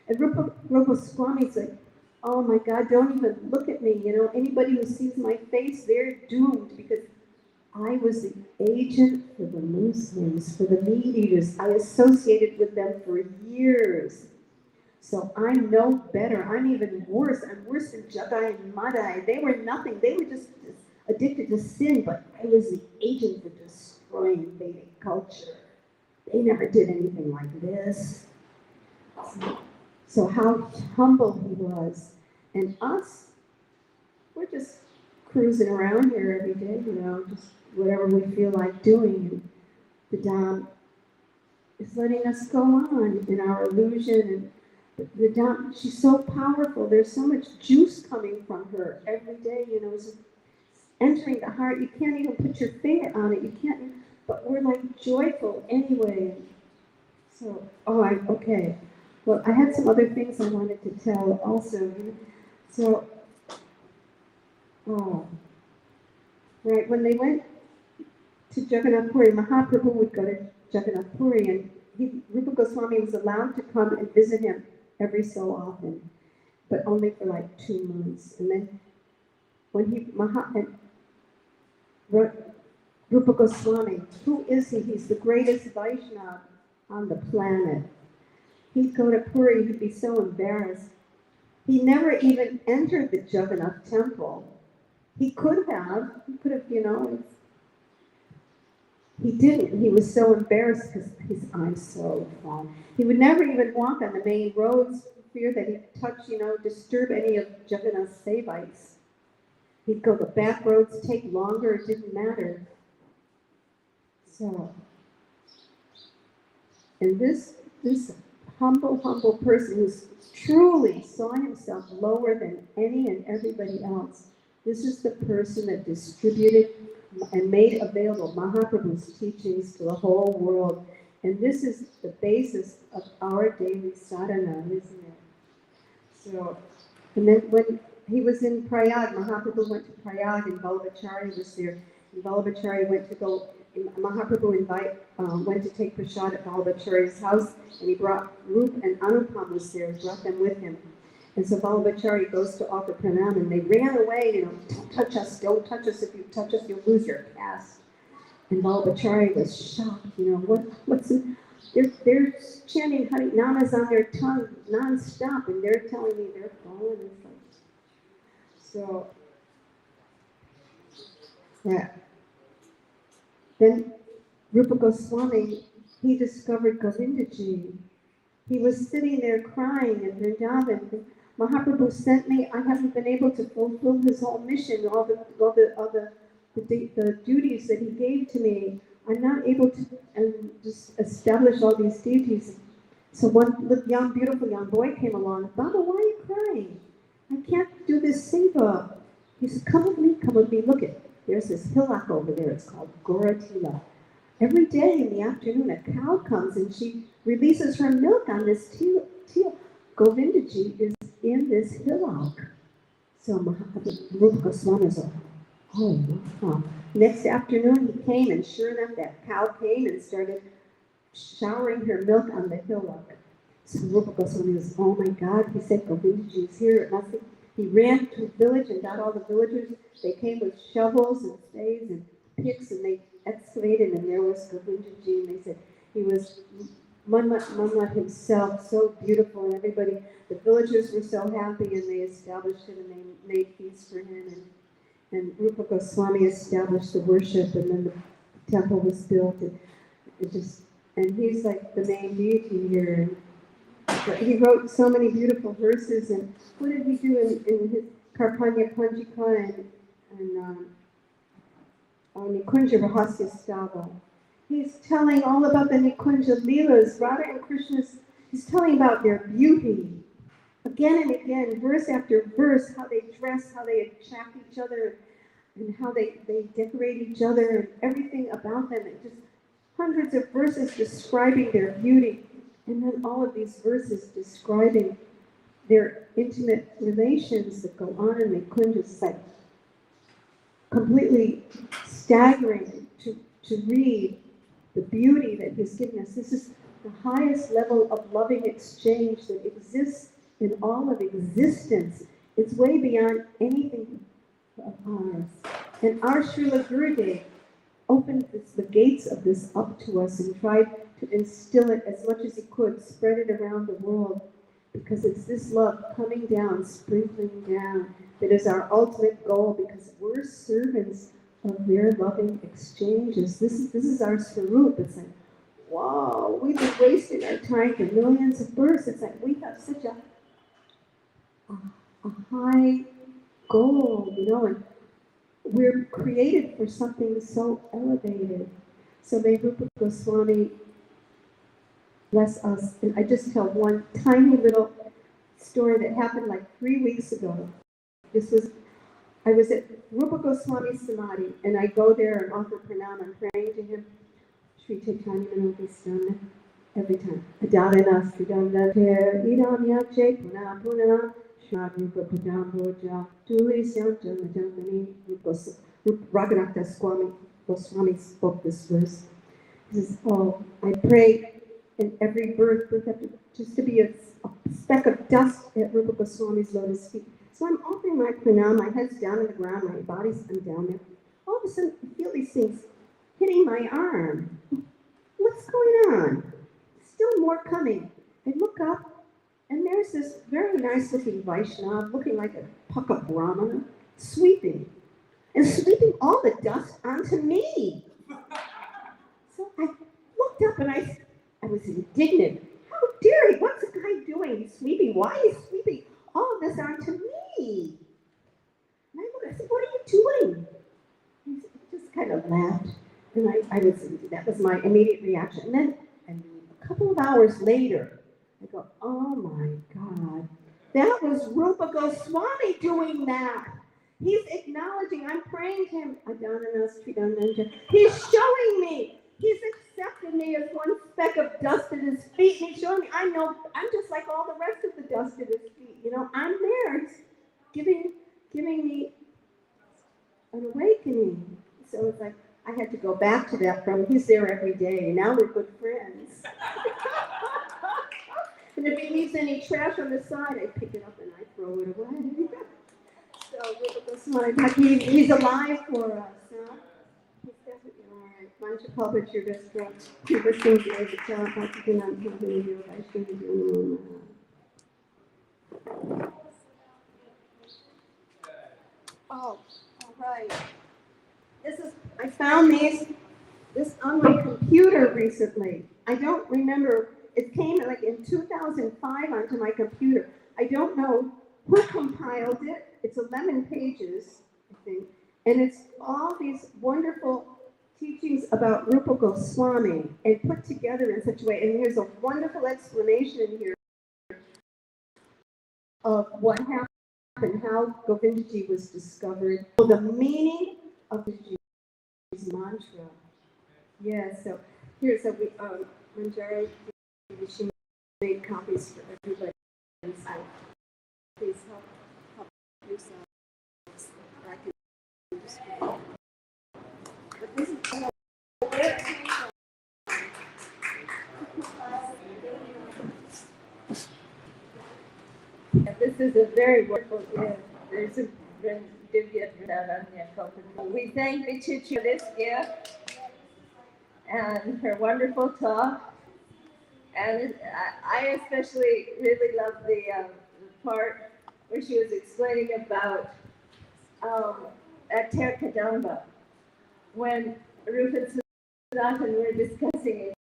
And Rupa Goswami's like, oh my God, don't even look at me. You know, anybody who sees my face, they're doomed, because I was the agent for the Muslims, for the meat eaters. I associated with them for years. So I'm no better. I'm even worse. I'm worse than Jadai and Madai. They were nothing. They were just addicted to sin, but I was the agent for destroying Vedic culture. They never did anything like this. So how humble he was. And us, we're just cruising around here every day, you know, just whatever we feel like doing. And the Dham is letting us go on in our illusion. And the Dham, she's so powerful. There's so much juice coming from her every day, you know, it's entering the heart. You can't even put your finger on it. You can't, but we're like joyful anyway. So, okay. Well, I had some other things I wanted to tell also. You know? So, right, when they went to Jagannath Puri, Mahaprabhu would go to Jagannath Puri, and Rupa Goswami was allowed to come and visit him every so often, but only for like 2 months. And then when Rupa Goswami, who is he? He's the greatest Vaishnava on the planet. he'd go to Puri, he'd be so embarrassed. He never even entered the Jagannath temple. He could have, you know, he didn't. He was so embarrassed because his eyes so fond. He would never even walk on the main roads for fear that he'd touch, you know, disturb any of Jagannath's Sevites. He'd go the back roads, take longer, it didn't matter. So, and this humble person who truly saw himself lower than any and everybody else, this is the person that distributed and made available Mahaprabhu's teachings to the whole world. And this is the basis of our daily sadhana, isn't it? So, and then when he was in Prayag, Mahaprabhu went to Prayag and Vallabhachari was there. And Vallabhachari went to go, Mahaprabhu went to take prasad at Vallabhachari's house, and he brought Rūpa and Anupam was there, brought them with him. And so Vallabhachari goes to offer pranam, and they ran away, you know, don't touch us, if you touch us, you'll lose your caste. And Vallabhachari was shocked, you know, what's in, they're chanting Hari Namas on their tongue non-stop, and they're telling me they're fallen and stuff. So, yeah. Then Rūpa Gosvāmī, he discovered Govindaji. He was sitting there crying in Vrindavan. Mahaprabhu sent me. I haven't been able to fulfill his whole mission, all the duties that he gave to me. I'm not able to just establish all these deities. So one beautiful young boy came along. Baba, why are you crying? I can't do this seva. He said, come with me, look it. There's this hillock over there, it's called Goratila. Every day in the afternoon, a cow comes and she releases her milk on this teal. Govindaji is in this hillock. So Rūpa Gosvāmī is like, oh, wow. Next afternoon he came, and sure enough, that cow came and started showering her milk on the hillock. So Rūpa Gosvāmī was, oh my God, he said, Govindaji is here. He ran to the village and got all the villagers. They came with shovels and spades and picks, and they excavated, and there was Govindaji. And they said he was Manmat himself, so beautiful, and everybody, the villagers were so happy, and they established him, and they made feasts for him. And Rūpa Gosvāmī established the worship, and then the temple was built, and he's like the main deity here. He wrote so many beautiful verses, and what did he do in his Karpanya Panjika and Nikunja Rahasya Stava? He's telling all about the Nikunja Leelas, Radha and Krishna's, he's telling about their beauty. Again and again, verse after verse, how they dress, how they attract each other, and how they decorate each other, and everything about them. And just hundreds of verses describing their beauty. And then all of these verses describing their intimate relations that go on in the Nikunja. It's like completely staggering to read the beauty that he's giving us. This is the highest level of loving exchange that exists in all of existence. It's way beyond anything of ours. And our Srila Gurudev opened the gates of this up to us and tried to instill it as much as he could, spread it around the world, because it's this love coming down, sprinkling down, that is our ultimate goal, because we're servants of their loving exchanges. This is our Swarup. It's like, wow, we've been wasting our time for millions of births. It's like we have such a high goal, you know, and we're created for something so elevated. So may Rūpa Gosvāmī bless us. And I just tell one tiny little story that happened like 3 weeks ago. I was at Rūpa Gosvāmī Samadhi, and I go there and offer pranam. I'm praying to him. Sri Chaitanya Manodhisthana every time. Adalana Sridanda Idam Yakche Puna Puna Shad Rūpa Padam Boja Tuli Syanta Madamani Raghunath Goswami spoke this verse. He says, oh, I pray in every birth after, just to be a speck of dust at Rūpa Goswami's lotus feet. So I'm offering my pranam, my head's down on the ground, my body's, I'm down there. All of a sudden, I feel these things hitting my arm. What's going on? Still more coming. I look up, nice looking Vaishnava, looking like a Paka Brahmana, sweeping. And sweeping all the dust onto me. So I looked up and I was indignant. How dare he? What's the guy doing? He's sweeping. Why is he sweeping all of this onto me? And I said, what are you doing? He just kind of laughed. And that was my immediate reaction. And a couple of hours later, I go, oh my God, that was Rūpa Gosvāmī doing that. He's acknowledging, I'm praying to him. He's showing me. He's accepted me as one speck of dust at his feet. And he's showing me, I know, I'm just like all the rest of the dust at his feet. You know, I'm there. He's giving me an awakening. So it's like, I had to go back to that from, he's there every day. And now we're good friends. And if he leaves any trash on the side, I pick it up and I throw it away. So he's alive for us, huh? He's definitely all right. Mancha Public, your best drug. People think there's a job, but you cannot have any of I should do. Oh, all right. I found this on my computer recently. I don't remember, it came like in 2005 onto my computer. I don't know who compiled it. It's 11 pages, I think, and it's all these wonderful teachings about Rūpa Gosvāmī and put together in such a way. And there's a wonderful explanation in here of what happened, how Govindaji was discovered, the meaning of Govindaji's mantra. Yeah, so here's a Manjari, she made copies for everybody. Please help yourselves. I can just but this is this is a very wonderful gift. There's a Divya Vrindavan company. We thank Vichichi for this gift and her wonderful talk. And I especially really love the part where she was explaining about at Terkadamba, when Rūpa and Sanatan were discussing it,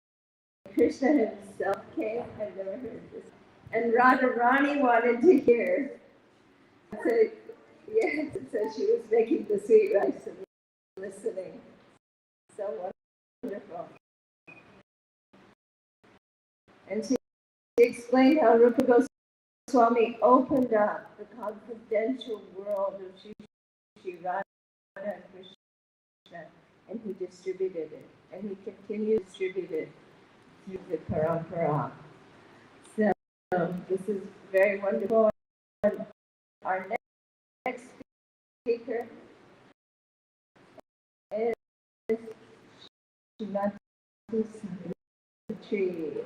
Krishna himself came and never heard this. And Radharani wanted to hear. So, yes, so she was making the sweet rice and listening. So wonderful. And she explained how Rūpa Gosvāmī opened up the confidential world of Shri Radha and Krishna, and he distributed it, and he continues to distribute it through the parampara. So this is very wonderful. Our next speaker is Srimati Savitri.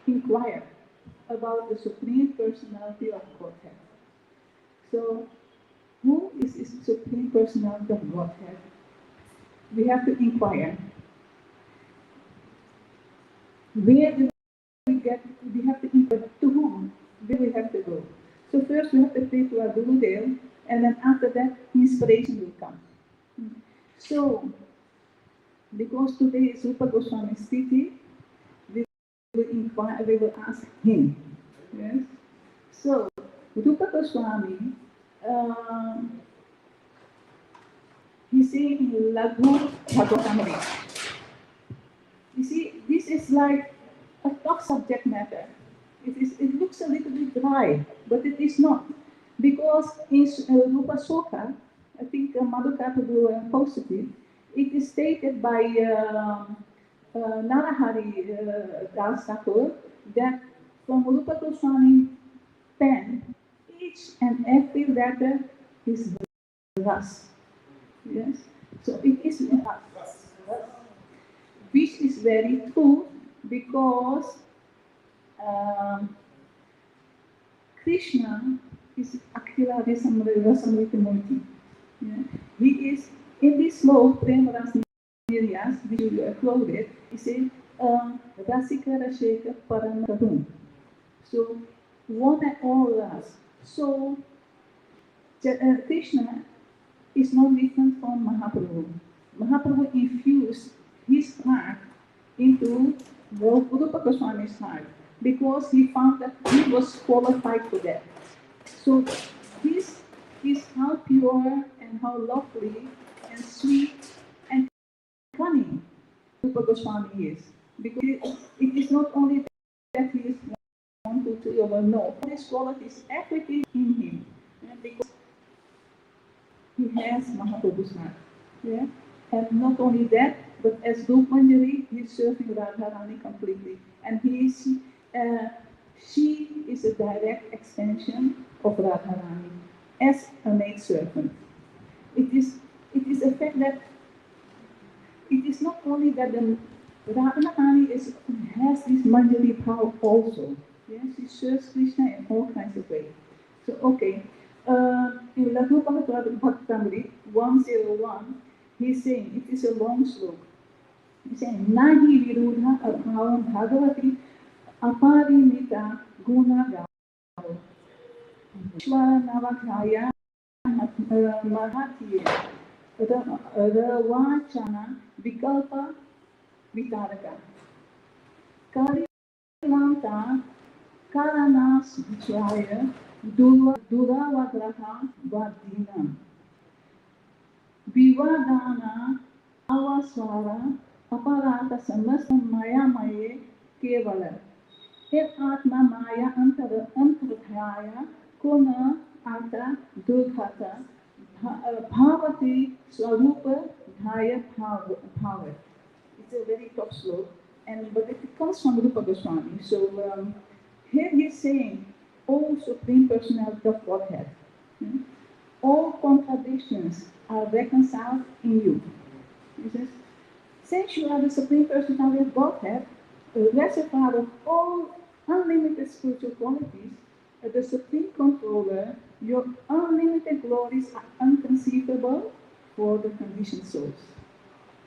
Inquire about the Supreme Personality of Godhead. So, who is the Supreme Personality of Godhead? We have to inquire. Where do we have to inquire to whom? Where we have to go? So first we have to pray to our Gurudev, and then after that inspiration will come. So, because today is Rūpa Gosvāmī's Tithi, we will inquire, we will ask him. Yes? So, Rūpa Gosvāmī, he's saying in Laghu Bhagavatamrita. You see, this is like a tough subject matter. It looks a little bit dry, but it is not. Because in Rūpa Soka, I think Madhukata will posted it, it is stated by Narahari dāsa that from Rūpa Gosvāmī pen, each and every letter is ras. Yes? So it is ras. Which is very true because Krishna is Akhila Rasamritamurti. Yeah. He is in this slope, Prema Ras Niryas, which you uploaded, he said, Rasika Rasheka Paramakarum. So, one and all ras. So, Krishna is no different from Mahaprabhu. Mahaprabhu infused his heart into Rūpa Gosvāmī's heart because he found that he was qualified for that. So this is how pure and how lovely and sweet and cunning Rūpa Gosvāmī is. Because it is not only that he is 1, 2, 3 over no, these qualities, everything in him. Because he has Mahaprabhu's heart. Yeah? And not only that, but as Rupanjali, he is serving Radharani completely. And she is a direct extension of Radharani as a maidservant. It is a fact that it is not only that the Radharani has this Manjali power also. Yes, she serves Krishna in all kinds of ways. So, okay. In Laghu Bhagavatamrita 101, he's saying, it is a long sloka. He's saying, Nahi virudha abhavam bhagavati aparimita guna gāvo. Ishvara navadhyaya mahatiye ravachana vikalpa vitaraka. Karilanta karanas vichaya duravagraha vardhinam. Vivadana avasvara aparata samasam maya maye kevala. It atma maya antarthaya kuna artha durghata bhavati swarupa dhaya bhavat. It's a very tough sloka, but it comes from Rūpa Gosvāmī. So here he's saying, O Supreme Personality of Godhead, all contradictions are reconciled in you. He says, since you are the Supreme Personality of Godhead, a reservoir of all unlimited spiritual qualities, the Supreme Controller, your unlimited glories are unconceivable for the conditioned souls.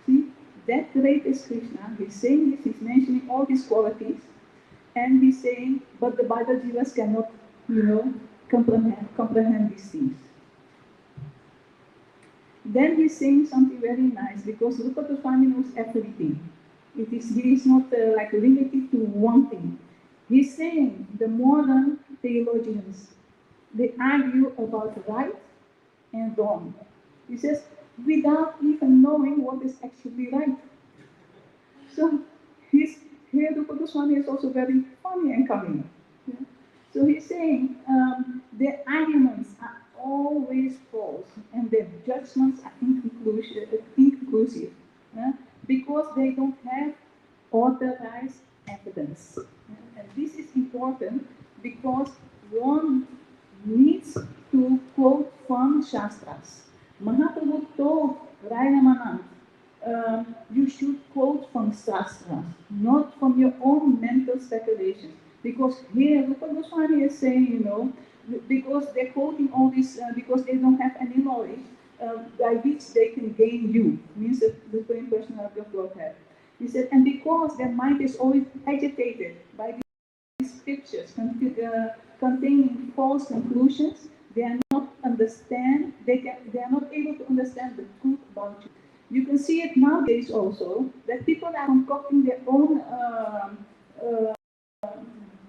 See, that great is Krishna. He's saying this, he's mentioning all these qualities, and he's saying, but the Bible Jivas cannot, comprehend these things. Then he's saying something very nice, because Rūpa Gosvāmī knows everything. He is not like limited to one thing. He's saying the modern theologians, they argue about right and wrong. He says, without even knowing what is actually right. So here Rūpa Gosvāmī is also very funny and cunning. Yeah? So he's saying their arguments are always false and their judgments are inconclusive, because they don't have authorized evidence. And this is important because one needs to quote from Shastras. Mahaprabhu told Rayamanand, you should quote from Shastras, not from your own mental speculations. Because here Rūpa Gosvāmī is saying, because they're quoting all this, because they don't have any knowledge by which they can gain you, means the Supreme Personality of Godhead. He said, and because their mind is always agitated by these scriptures containing false conclusions, they are not understand. They are not able to understand the truth about you. You can see it nowadays also that people are concocting their own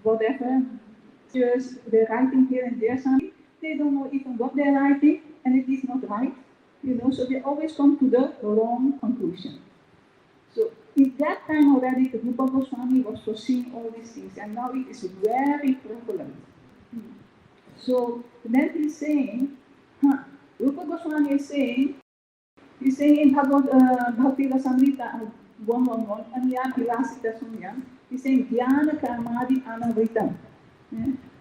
whatever. They're writing here and there something. They don't know even what they're writing, and it is not right. So they always come to the wrong conclusion. So in that time already, the Rūpa Gosvāmī was foreseeing all these things, and now it is very prevalent. So then he's saying, Rūpa Gosvāmī is saying, he's saying in Bhakti Rasamrita 111, Anya Vilasita Sunyam, he's saying, Dhyana Karmadi Anavritam.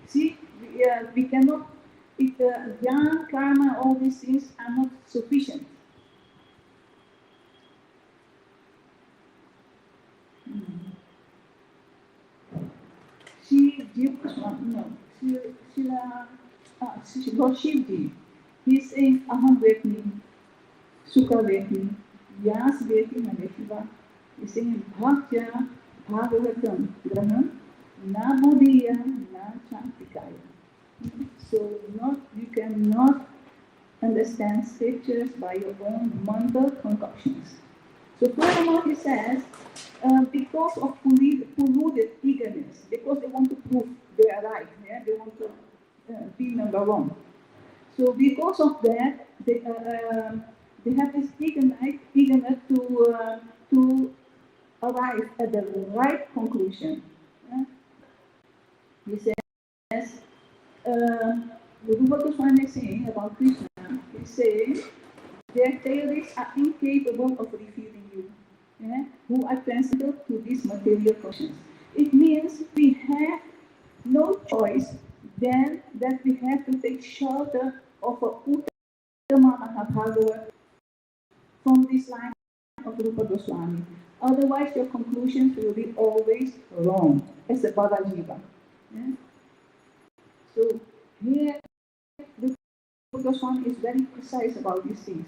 See, we cannot, Dhyana, Karma, all these things are not sufficient. Lord Shivji, he's saying Aham Vetmi, Sukha Vetmi, Vyas Vetmi Maneshva. He's saying Bhaktya Bhagavatam Graham, Na Bodhiya, Na Chantikaya. So you cannot understand scriptures by your own mental concoctions. So furthermore, he says, because of polluted eagerness, because they want to prove they are right, they want to be number one. So because of that, they have this eagerness to arrive at the right conclusion. He says, the Rūpa Gosvāmī is saying about Krishna, he's saying, their theories are incapable of refuting you, who are transcendental to these material questions. It means we have no choice then that we have to take shelter of a Uttama Mahabhagavad from this line of Rūpa Gosvāmī. Otherwise, your conclusions will be always wrong, as a Bhagajiva. So here, Rūpa Gosvāmī is very precise about these things.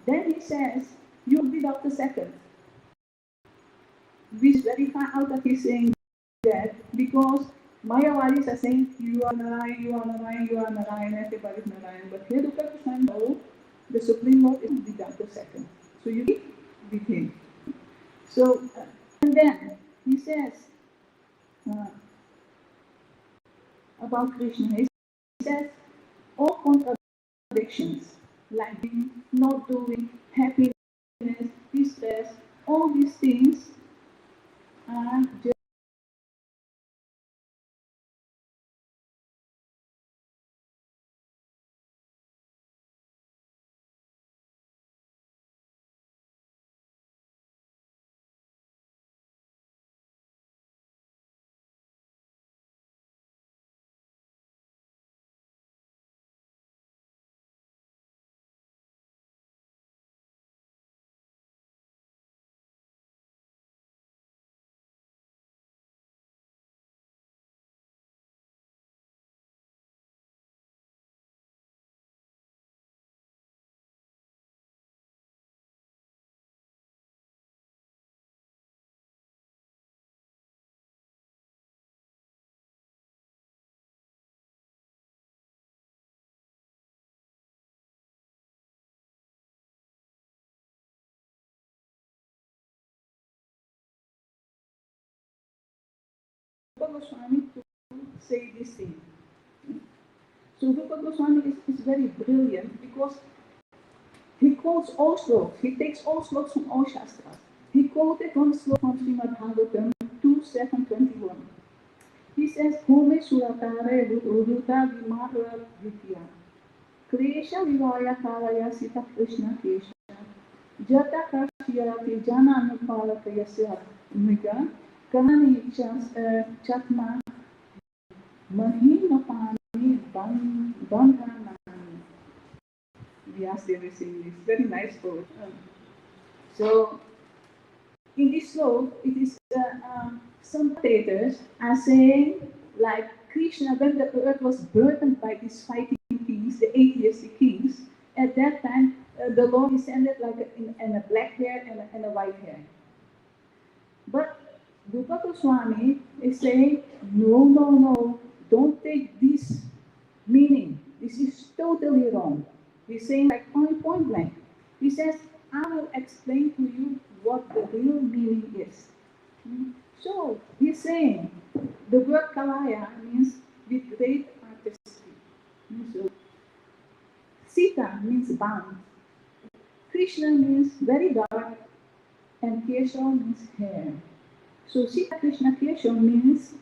Then he says, you will be Dr. Second. Which is very far out that he's saying that because Mayavadis are saying, you are Narayan, you are Narayan, you are Narayan, everybody is Narayan. But here Rūpa Gosvāmī knows the Supreme Lord is the Dr. Second. So you be with him. So, and then he says about Krishna, he says, all contradictions, like being, not doing, happiness, distress, all these things are just Rūpa Gosvāmī to say this thing. So Rūpa Gosvāmī is very brilliant because he quotes all slokas. He takes all slokas from all Shastras. He quoted one sloka from Srimad Bhagavatam 2.7.21. He says, Home Suratare Ruduta Vimara Vidya Klesha Vivaya Karaya Sita Krishna Kesha Jata Kashyarati Jana Anupalatayasya Mika Kahani Chatma Mahimapani Bandhanani. Vyasdev is saying this. Very nice quote. So, in this sloka, it is some commentators are saying like Krishna, when the earth was burdened by these fighting kings, the atheistic kings, at that time the Lord descended like in a black hair and a white hair. But Rūpa Gosvāmī is saying, no, don't take this meaning. This is totally wrong. He's saying like point blank. He says, I will explain to you what the real meaning is. So he's saying the word Kalaya means with great artistry. So Sita means bound. Krishna means very dark, and Keshava means hair. So Sita Krishna Keshava means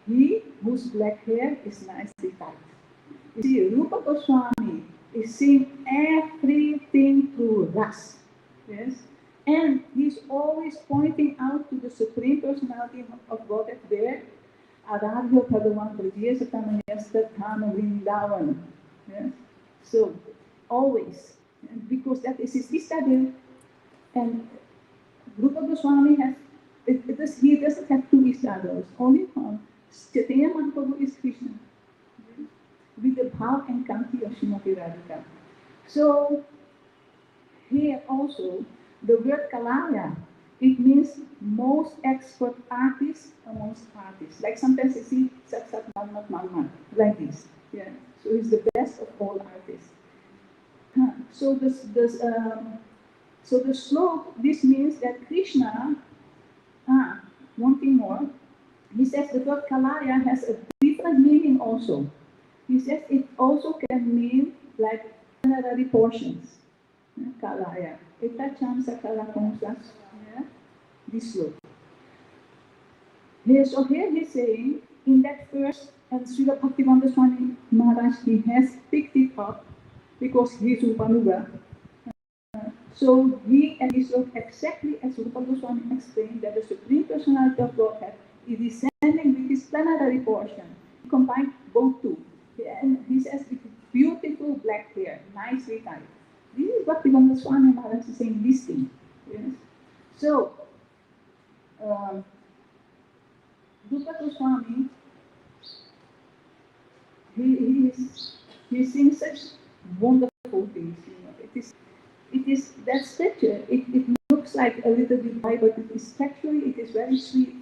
he whose black hair is nicely cut. You see, Rūpa Gosvāmī is seeing everything through ras. Yes? And he's always pointing out to the Supreme Personality of Godhead there, Aradhya Bhagavan Prajayasatamanyasta Dhana Vrindavan. Yes? So, always. And because that is his study. And Rūpa Gosvāmī has, he doesn't have two Ishtadas, only one. Chaitanya Mahaprabhu is Krishna, with the Bhav and Kanti of Srimati Radhika. So, here also, the word Kalaya, it means most expert artist amongst artists. Like sometimes you see Sat Sat Manmat Manmat, like this. Yeah. So he's the best of all artists. So the slope, this means that Krishna, one thing more, he says the word Kalaya has a different meaning also. He says it also can mean like honorary portions. Kalaya. Ita cham sakala konsas. This slope. So here he's saying, in that verse, and Srila Bhaktivedanta Swami Maharaj, he has picked it up because he is Upanuga. So he and his slope, exactly as Rūpa Gosvāmī explained, that the Supreme Personality of Godhead is descending with his planetary portion. He combined both two. And he says with beautiful black hair, nicely tied. This is what Bhaktivedanta Swami Maharaj is saying, this thing. Yes? So, Rūpa Gosvāmī, he sings such wonderful things. It is that scripture. It looks like a little bit dry, but it is actually very sweet,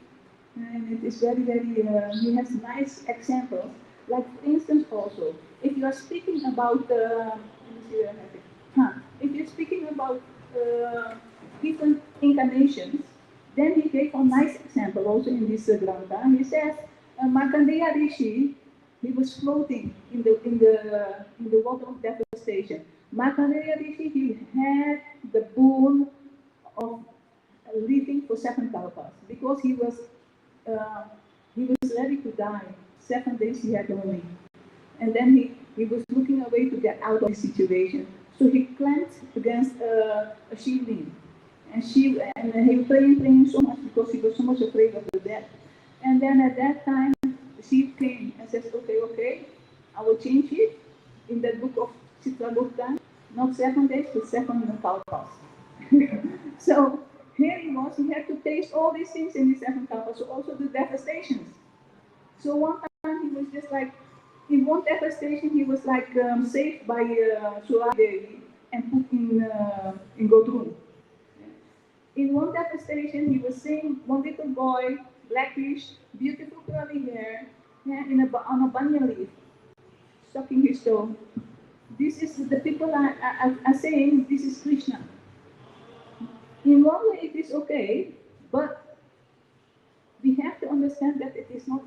and it is very. He has nice examples. Like for instance, also, if you are speaking about if you're speaking about different incarnations, then he gave a nice example also in this grantha. He says Markandeya Rishi, he was floating in the water of devastation. Markandeya Rishi, he had the boon of living for 7 kalpas because he was ready to die. 7 days he had only, and then he was looking away to get out of the situation. So he clenched against a shivling, and he was praying so much because he was so much afraid of the death. And then at that time, the Shiv came and says, okay, I will change it in the book of Chitragupta, not 7 days, but 7 kalpas. So here he was, he had to taste all these things in the 7 kalpas, so also the devastations. So one time he was just like, in one devastation he was like saved by Suraya Devi and put in Godrun. In one devastation he was seeing one little boy, blackish, beautiful curly hair, on a banyan leaf, sucking his toe. This is the people are saying this is Krishna. In one way it is okay, but we have to understand that it is not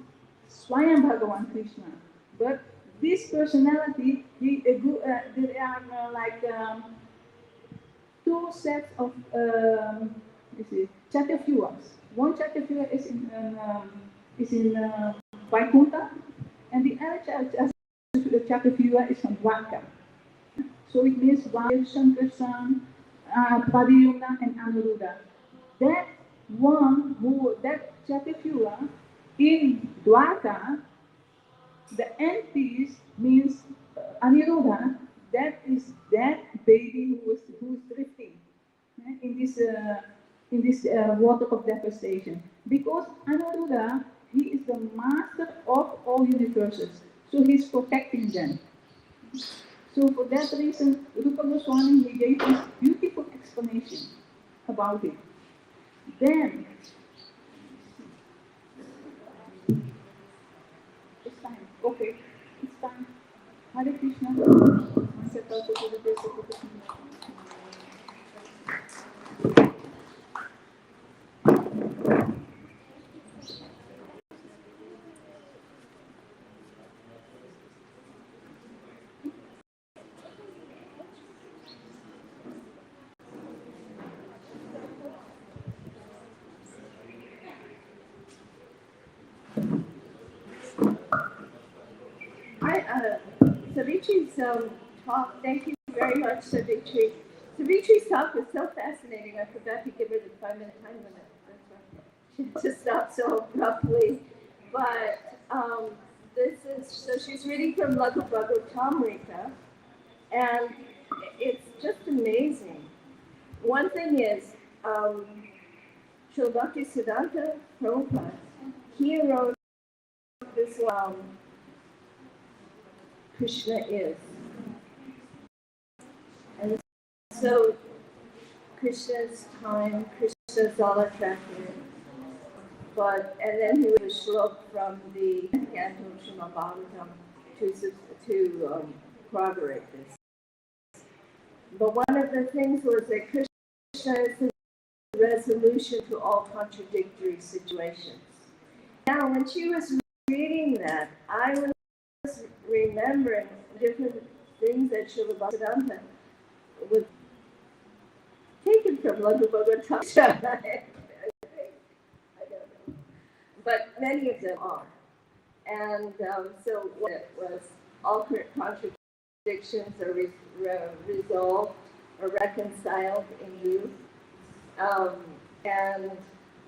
Swayam Bhagavan Krishna, but this personality, there are like 2 sets of Chaturvyuhas. One Chaturvyuha is in Vaikuntha, and the other Chaturvyuha is from Dwarka. So it means Vaya, Shankarsan, Padiyumna, and Anuruddha. That Chaturvyuha in Dwarka, the end piece means Aniruddha. That is that baby who is drifting in this water of devastation. Because Aniruddha, he is the master of all universes. So he's protecting them. So for that reason, Rūpa Gosvāmī, he gave this beautiful explanation about it. Then, it's time. Okay, it's time. Hare Krishna. Savitri's talk, thank you very much, Savitri. Savitri's talk was so fascinating, I forgot to give her the 5-minute time limit. That's right. She had to stop so abruptly. But so she's reading from Lagu Bhagavatamrita, and it's just amazing. One thing is, Srila Bhaktisiddhanta Prabhupada, he wrote this Krishna is. And so Krishna's time, Krishna's all attractive. And then he would shlok from the Canto Srimad Bhagavatam to corroborate this. But one of the things was that Krishna is the resolution to all contradictory situations. Now, when she was reading that, I was remembering different things that Srila Bhaktisiddhanta was taken from Lagu Bhagavatam. I don't know. But many of them are. And so what it was, all contradictions are resolved or reconciled in you. And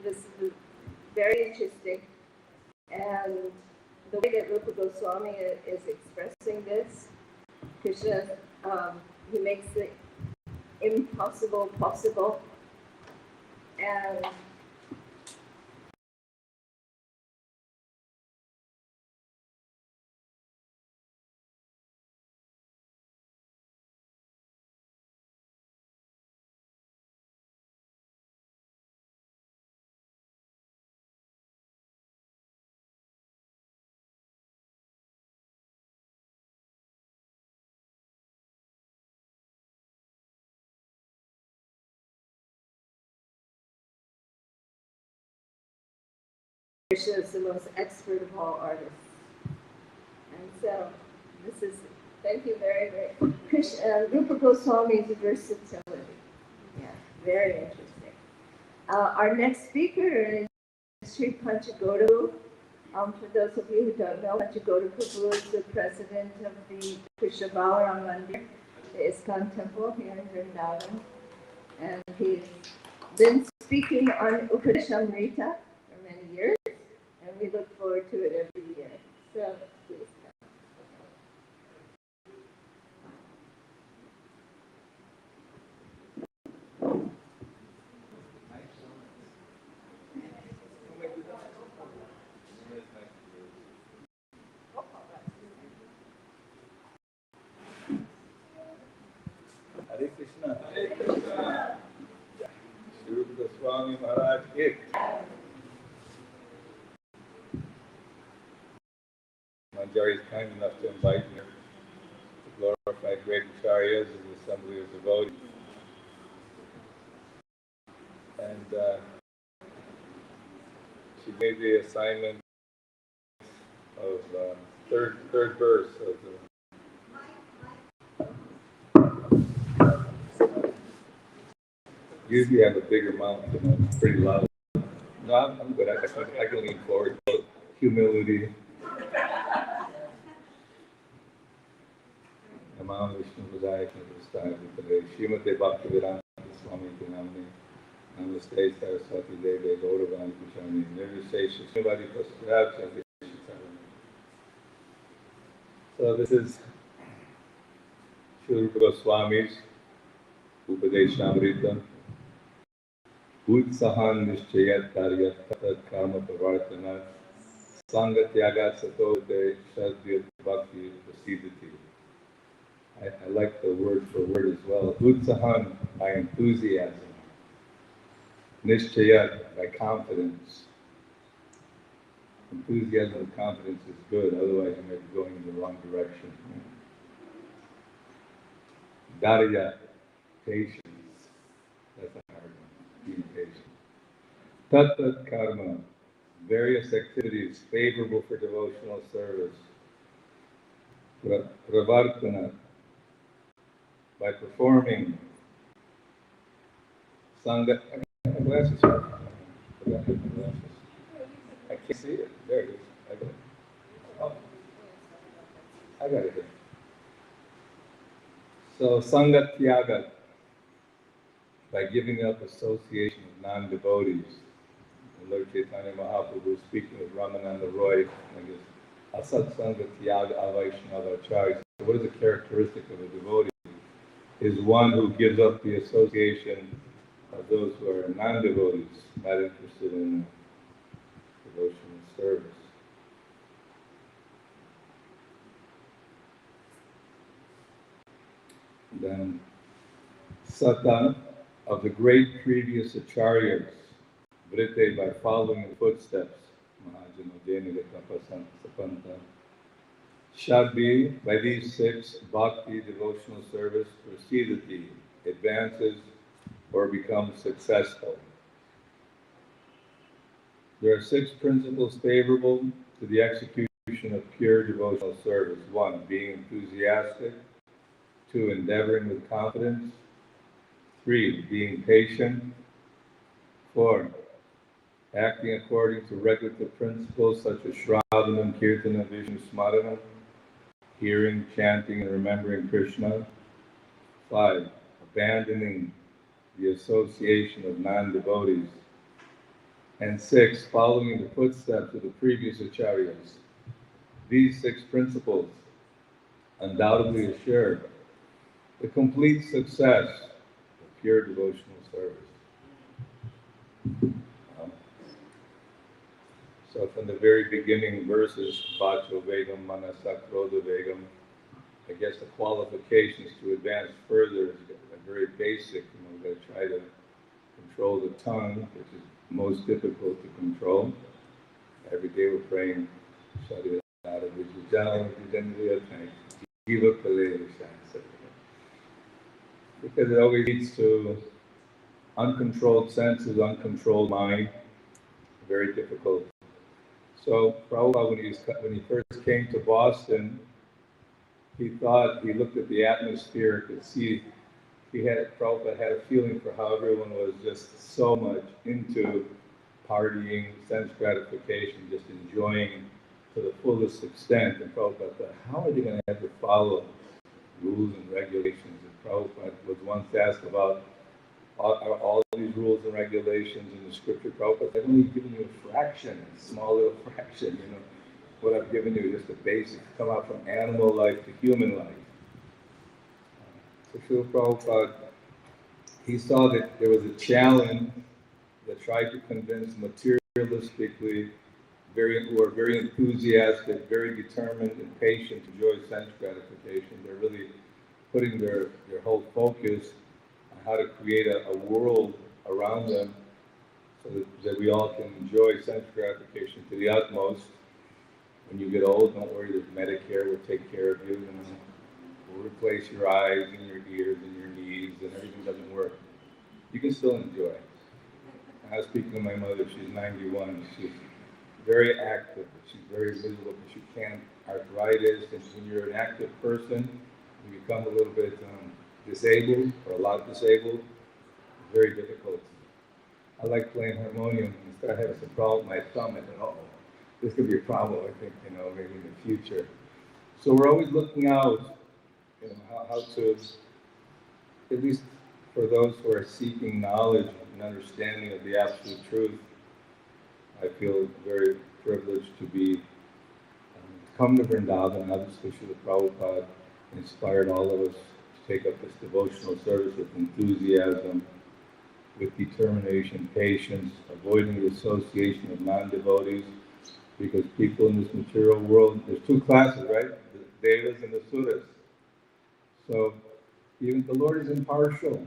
this is very interesting. And the way that Rūpa Gosvāmī is expressing this, Krishna, he makes the impossible possible. And Krishna is the most expert of all artists. And so, this is, thank you very, very, Rūpa Gosvāmī's versatility. Yeah, very interesting. Our next speaker is Sri Panchagoda. For those of you who don't know, Panchagoda Prabhu is the president of the Krishna Balaram Mandir, the ISKCON temple here in Vrindavan. And he's been speaking on Upadeshamrita for many years. And we look forward to it every year. So, please come. Hare Krishna. Hare Krishna. Shri Rūpa Gosvāmī Maharaj Ek. Manjari is kind enough to invite me to glorify great acharyas of the assembly of devotees. And she gave the assignment of third verse of the. Usually I have a bigger mouth, it's pretty loud. No, I'm good. I can lean forward. Humility. Namah Vishnu Padaya Krishnastaya Vitale Srimate Bhaktivedanta Swami Tinamani Namaste Saraswati Deve Gauravani Kushani Nirvishesha Srimati Prasthurabha. So this is Sri Rūpa Gosvāmī's Upadeshamrita Utsahan Nishchayat Karyat Tat Kama Pravartanat Sangha Tyaga Satote Shadvyat Bhakti Prasidhati. I like the word for word as well. Utsahan, by enthusiasm. Nishchayat, by confidence. Enthusiasm and confidence is good, otherwise you may be going in the wrong direction. Dharya, patience. That's a hard one, being patient. Tat karma, various activities favorable for devotional service. Pravartana, by performing. Sangha, I got my glasses here. I forgot my glasses. I can't see it. There it is. I got it. Oh. I got it here. So, Sangha Tyaga, by giving up association with non-devotees. Lord Chaitanya Mahaprabhu speaking with Ramananda Roy, I guess, Asat Sangha Tyaga Avaishnava Acharya. So what is the characteristic of a devotee? Is one who gives up the association of those who are non-devotees, not interested in devotional service. Then Sata, of the great previous acharyas, Vrite, by following the footsteps, Shadbi, by these six, Bhakti, devotional service, Prasidhati, advances or becomes successful. There are six principles favorable to the execution of pure devotional service. 1, being enthusiastic. 2, endeavoring with confidence. 3, being patient. 4, acting according to regulative principles such as Shravanam, Kirtanam, Vishnu Smaranam, hearing, chanting, and remembering Krishna. 5, abandoning the association of non-devotees. And 6, following the footsteps of the previous acharyas. These 6 principles undoubtedly assure the complete success of pure devotional service. So from the very beginning verses, Vacho Vegam, Manasa Krodha Vegam, I guess the qualifications to advance further is very basic. We've got to try to control the tongue, which is most difficult to control. Every day we're praying, because it always leads to uncontrolled senses, uncontrolled mind, very difficult. So Prabhupada, when he first came to Boston, he looked at the atmosphere, could see, Prabhupada had a feeling for how everyone was just so much into partying, sense gratification, just enjoying to the fullest extent. And Prabhupada thought, how are they going to have to follow rules and regulations? And Prabhupada was once asked about, are all these rules and regulations in the scripture? Prabhupada said, I've only given you a fraction, a small little fraction, What I've given you is just the basics, come out from animal life to human life. So Srila Prabhupada, he saw that there was a challenge that tried to convince materialistically, who are very enthusiastic, very determined and patient to enjoy sense gratification. They're really putting their whole focus on how to create a world around them so that we all can enjoy sense gratification to the utmost. When you get old, don't worry, there's Medicare will take care of you. We'll replace your eyes and your ears and your knees, and everything doesn't work. You can still enjoy. I was speaking to my mother, she's 91, she's very active, but she's very miserable because she can't, arthritis, and when you're an active person, you become a little bit disabled, or a lot disabled, it's very difficult. I like playing harmonium, and I started having some problem with my thumb, I thought, this could be a problem, I think, maybe in the future. So we're always looking out, how to, at least for those who are seeking knowledge and understanding of the absolute truth, I feel very privileged to be come to Vrindavan. Obviously, Srila Prabhupada inspired all of us to take up this devotional service with enthusiasm, with determination, patience, avoiding the association of non-devotees, because people in this material world, there's two classes, right? The Devas and the Suras. So even the Lord is impartial.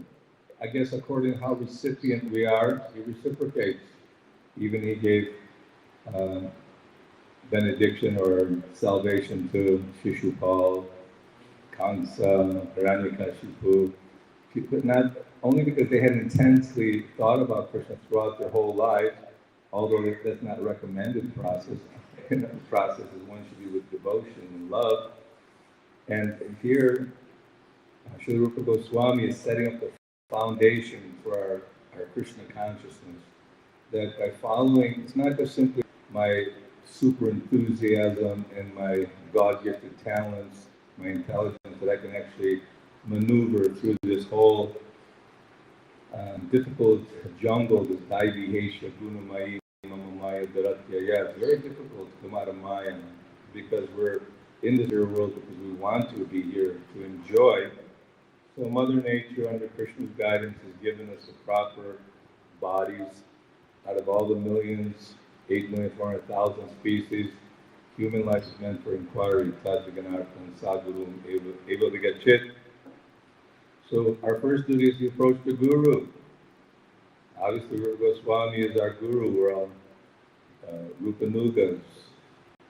I guess according to how recipient we are, He reciprocates. Even He gave benediction or salvation to Shishupal, Kamsa, Hiranyakashipu, but not only because they had intensely thought about Krishna throughout their whole life, although that's not a recommended process. The process is one should be with devotion and love. And here, Srila Rūpa Gosvāmī is setting up the foundation for our Krishna consciousness. That by following, it's not just simply my super enthusiasm and my God-gifted talents, my intelligence, that I can actually maneuver through this whole difficult jungle, this Daivihesha, Gunamaya, Mamamaya, Dharatyaya. It's very difficult to come out of Maya because we're in this real world because we want to be here to enjoy. So Mother Nature, under Krishna's guidance, has given us the proper bodies. Out of all the millions, 8,400,000 species, human life is meant for inquiry, Tadviganartham, Sadgurum, able to get chit. So our first duty is to approach the Guru. Obviously, Rūpa Gosvāmī is our Guru. We're all Rupanugas,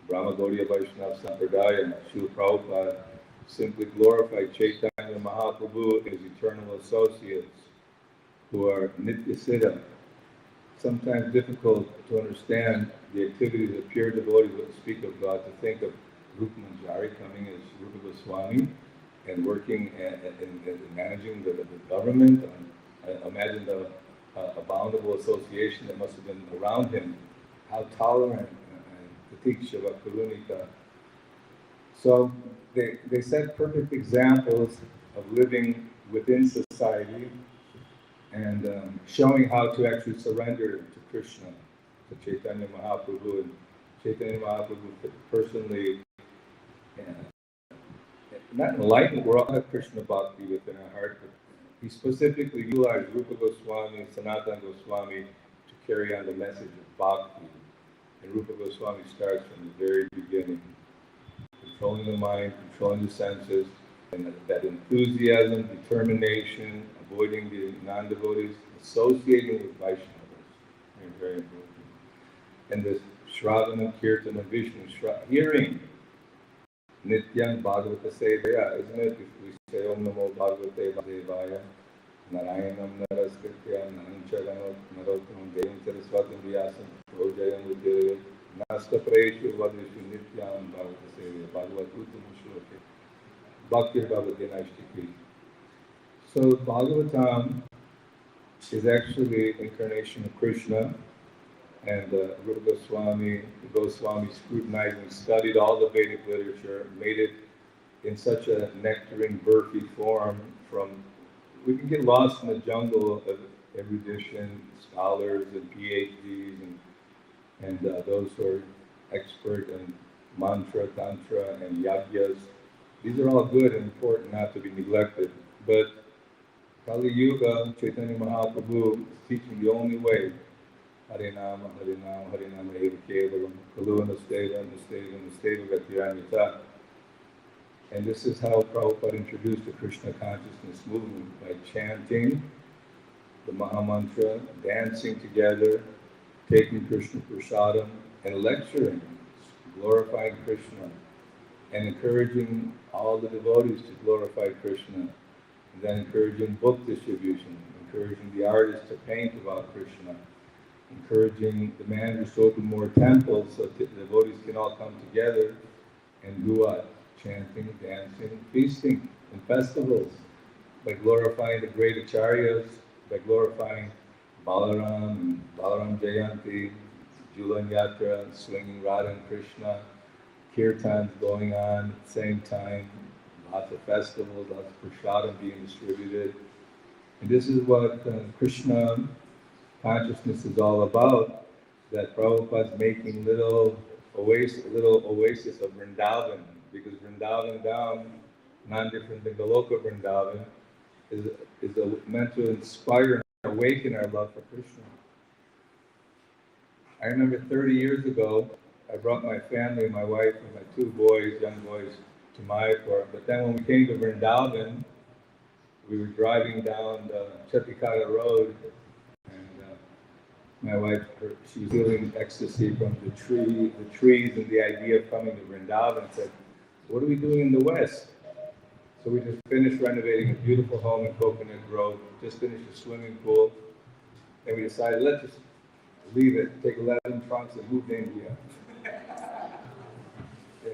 Brahma Gaudiya Vaishnava Sampradaya. Srila Prabhupada simply glorified Chaitanya Mahaprabhu and his eternal associates, who are Nitya Siddha. Sometimes difficult to understand the activities of pure devotees that speak of God, to think of Rupa Manjari coming as Rūpa Gosvāmī and working and managing the government. Imagine the abominable association that must have been around him. How tolerant and Pratiksha Karunika. So they set perfect examples of living within society and showing how to actually surrender to Krishna, to Chaitanya Mahaprabhu. And Chaitanya Mahaprabhu personally, not enlightened, we're all have Krishna Bhakti within our heart, but he specifically utilized Rūpa Gosvāmī, Sanatana Gosvāmī to carry on the message of Bhakti. And Rūpa Gosvāmī starts from the very beginning, controlling the mind, controlling the senses, and that enthusiasm, determination, avoiding the non-devotees, associating with Vaishnavas, very important. And this Shravana, Kirtana, Vishnu, hearing, Nityam Bhagavata Sevaya, isn't it? If we say Om Namo Bhagavate Vasudevaya, Narayanam Naraskritya, Nananchaganot, Narottam, Devam Saraswatam Vyasam, Projayam Udyaya, Nasta Prayeshu Vadishu Nityam Bhagavata Sevaya, Bhagavatam Shloke, Bhaktir Bhagavate Naishtikri. So Bhagavatam is actually incarnation of Krishna, and Rūpa Gosvāmī scrutinized and studied all the Vedic literature, made it in such a nectarine, burfy form. We can get lost in the jungle of erudition, scholars and PhDs and those who are expert in mantra, tantra, and yagyas. These are all good and important, not to be neglected. But Kali Yuga, Chaitanya Mahaprabhu is teaching the only way. Harinama, Harinama, Harinama, Eva Kevalam, Kalu Nasteva, Nasteva, Nasteva Gatiranyata. And this is how Prabhupada introduced the Krishna consciousness movement, by chanting the Mahamantra, dancing together, taking Krishna Prasadam, and lecturing, glorifying Krishna, and encouraging all the devotees to glorify Krishna, and then encouraging book distribution, encouraging the artists to paint about Krishna, encouraging the managers to open more temples so that the devotees can all come together and do what? Chanting, dancing, feasting, and festivals, by glorifying the great acharyas, by glorifying Balaram and Balaram Jayanti, Julan Yatra, swinging Radha and Krishna, kirtans going on at the same time, lots of festivals, lots of prasadam being distributed. And this is what Krishna consciousness is all about, that Prabhupada's making little oasis of Vrindavan, because Vrindavan down, non-different than Goloka Vrindavan, is meant to inspire and awaken our love for Krishna. I remember 30 years ago, I brought my family, my wife and my 2 boys, young boys, to Mayapur. But then when we came to Vrindavan, we were driving down the Chatikara Road, and my wife, she was feeling ecstasy from the trees and the idea of coming to Vrindavan, said, what are we doing in the West? So we just finished renovating a beautiful home in Coconut Grove, just finished a swimming pool, and we decided, let's just leave it, take 11 trunks and move to India. Yeah.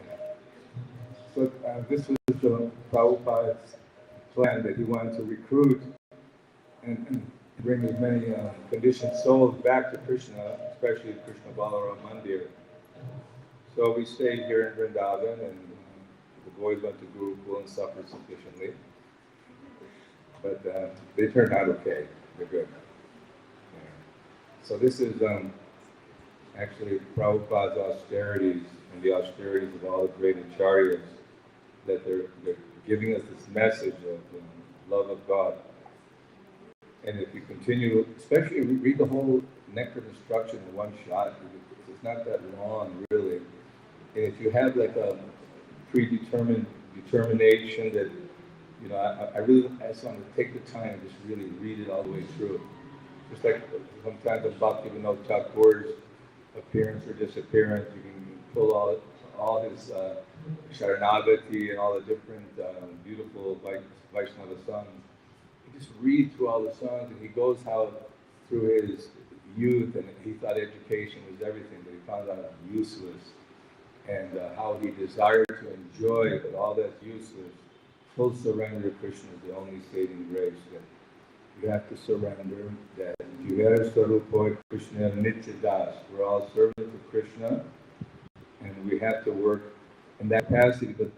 So this was Prabhupada's plan, that he wanted to recruit and bring as many conditioned souls back to Krishna, especially Krishna Balaram Mandir. So we stayed here in Vrindavan, and the boys went to Gurukul and suffered sufficiently. But they turned out okay. They're good. Yeah. So this is actually Prabhupada's austerities and the austerities of all the great acharyas, that they're giving us this message of love of God. And if you continue, especially read the whole nectar instruction in one shot, it's not that long really. And if you have like a predetermined determination that, you know, I just want to take the time and just really read it all the way through. Just like sometimes the Bhaktivinoda Thakur's appearance or disappearance, you can pull all his Sharanagati and all the different beautiful Vaishnava songs. You just read through all the songs, and he goes how through his youth, and he thought education was everything, but he found out it was useless, and how he desired to enjoy, but all that's useless. Full surrender to Krishna is the only saving grace. That you have to surrender. That Jivera Swarupa Krishna Nitya Das. We're all servants of Krishna, and we have to work in that capacity. But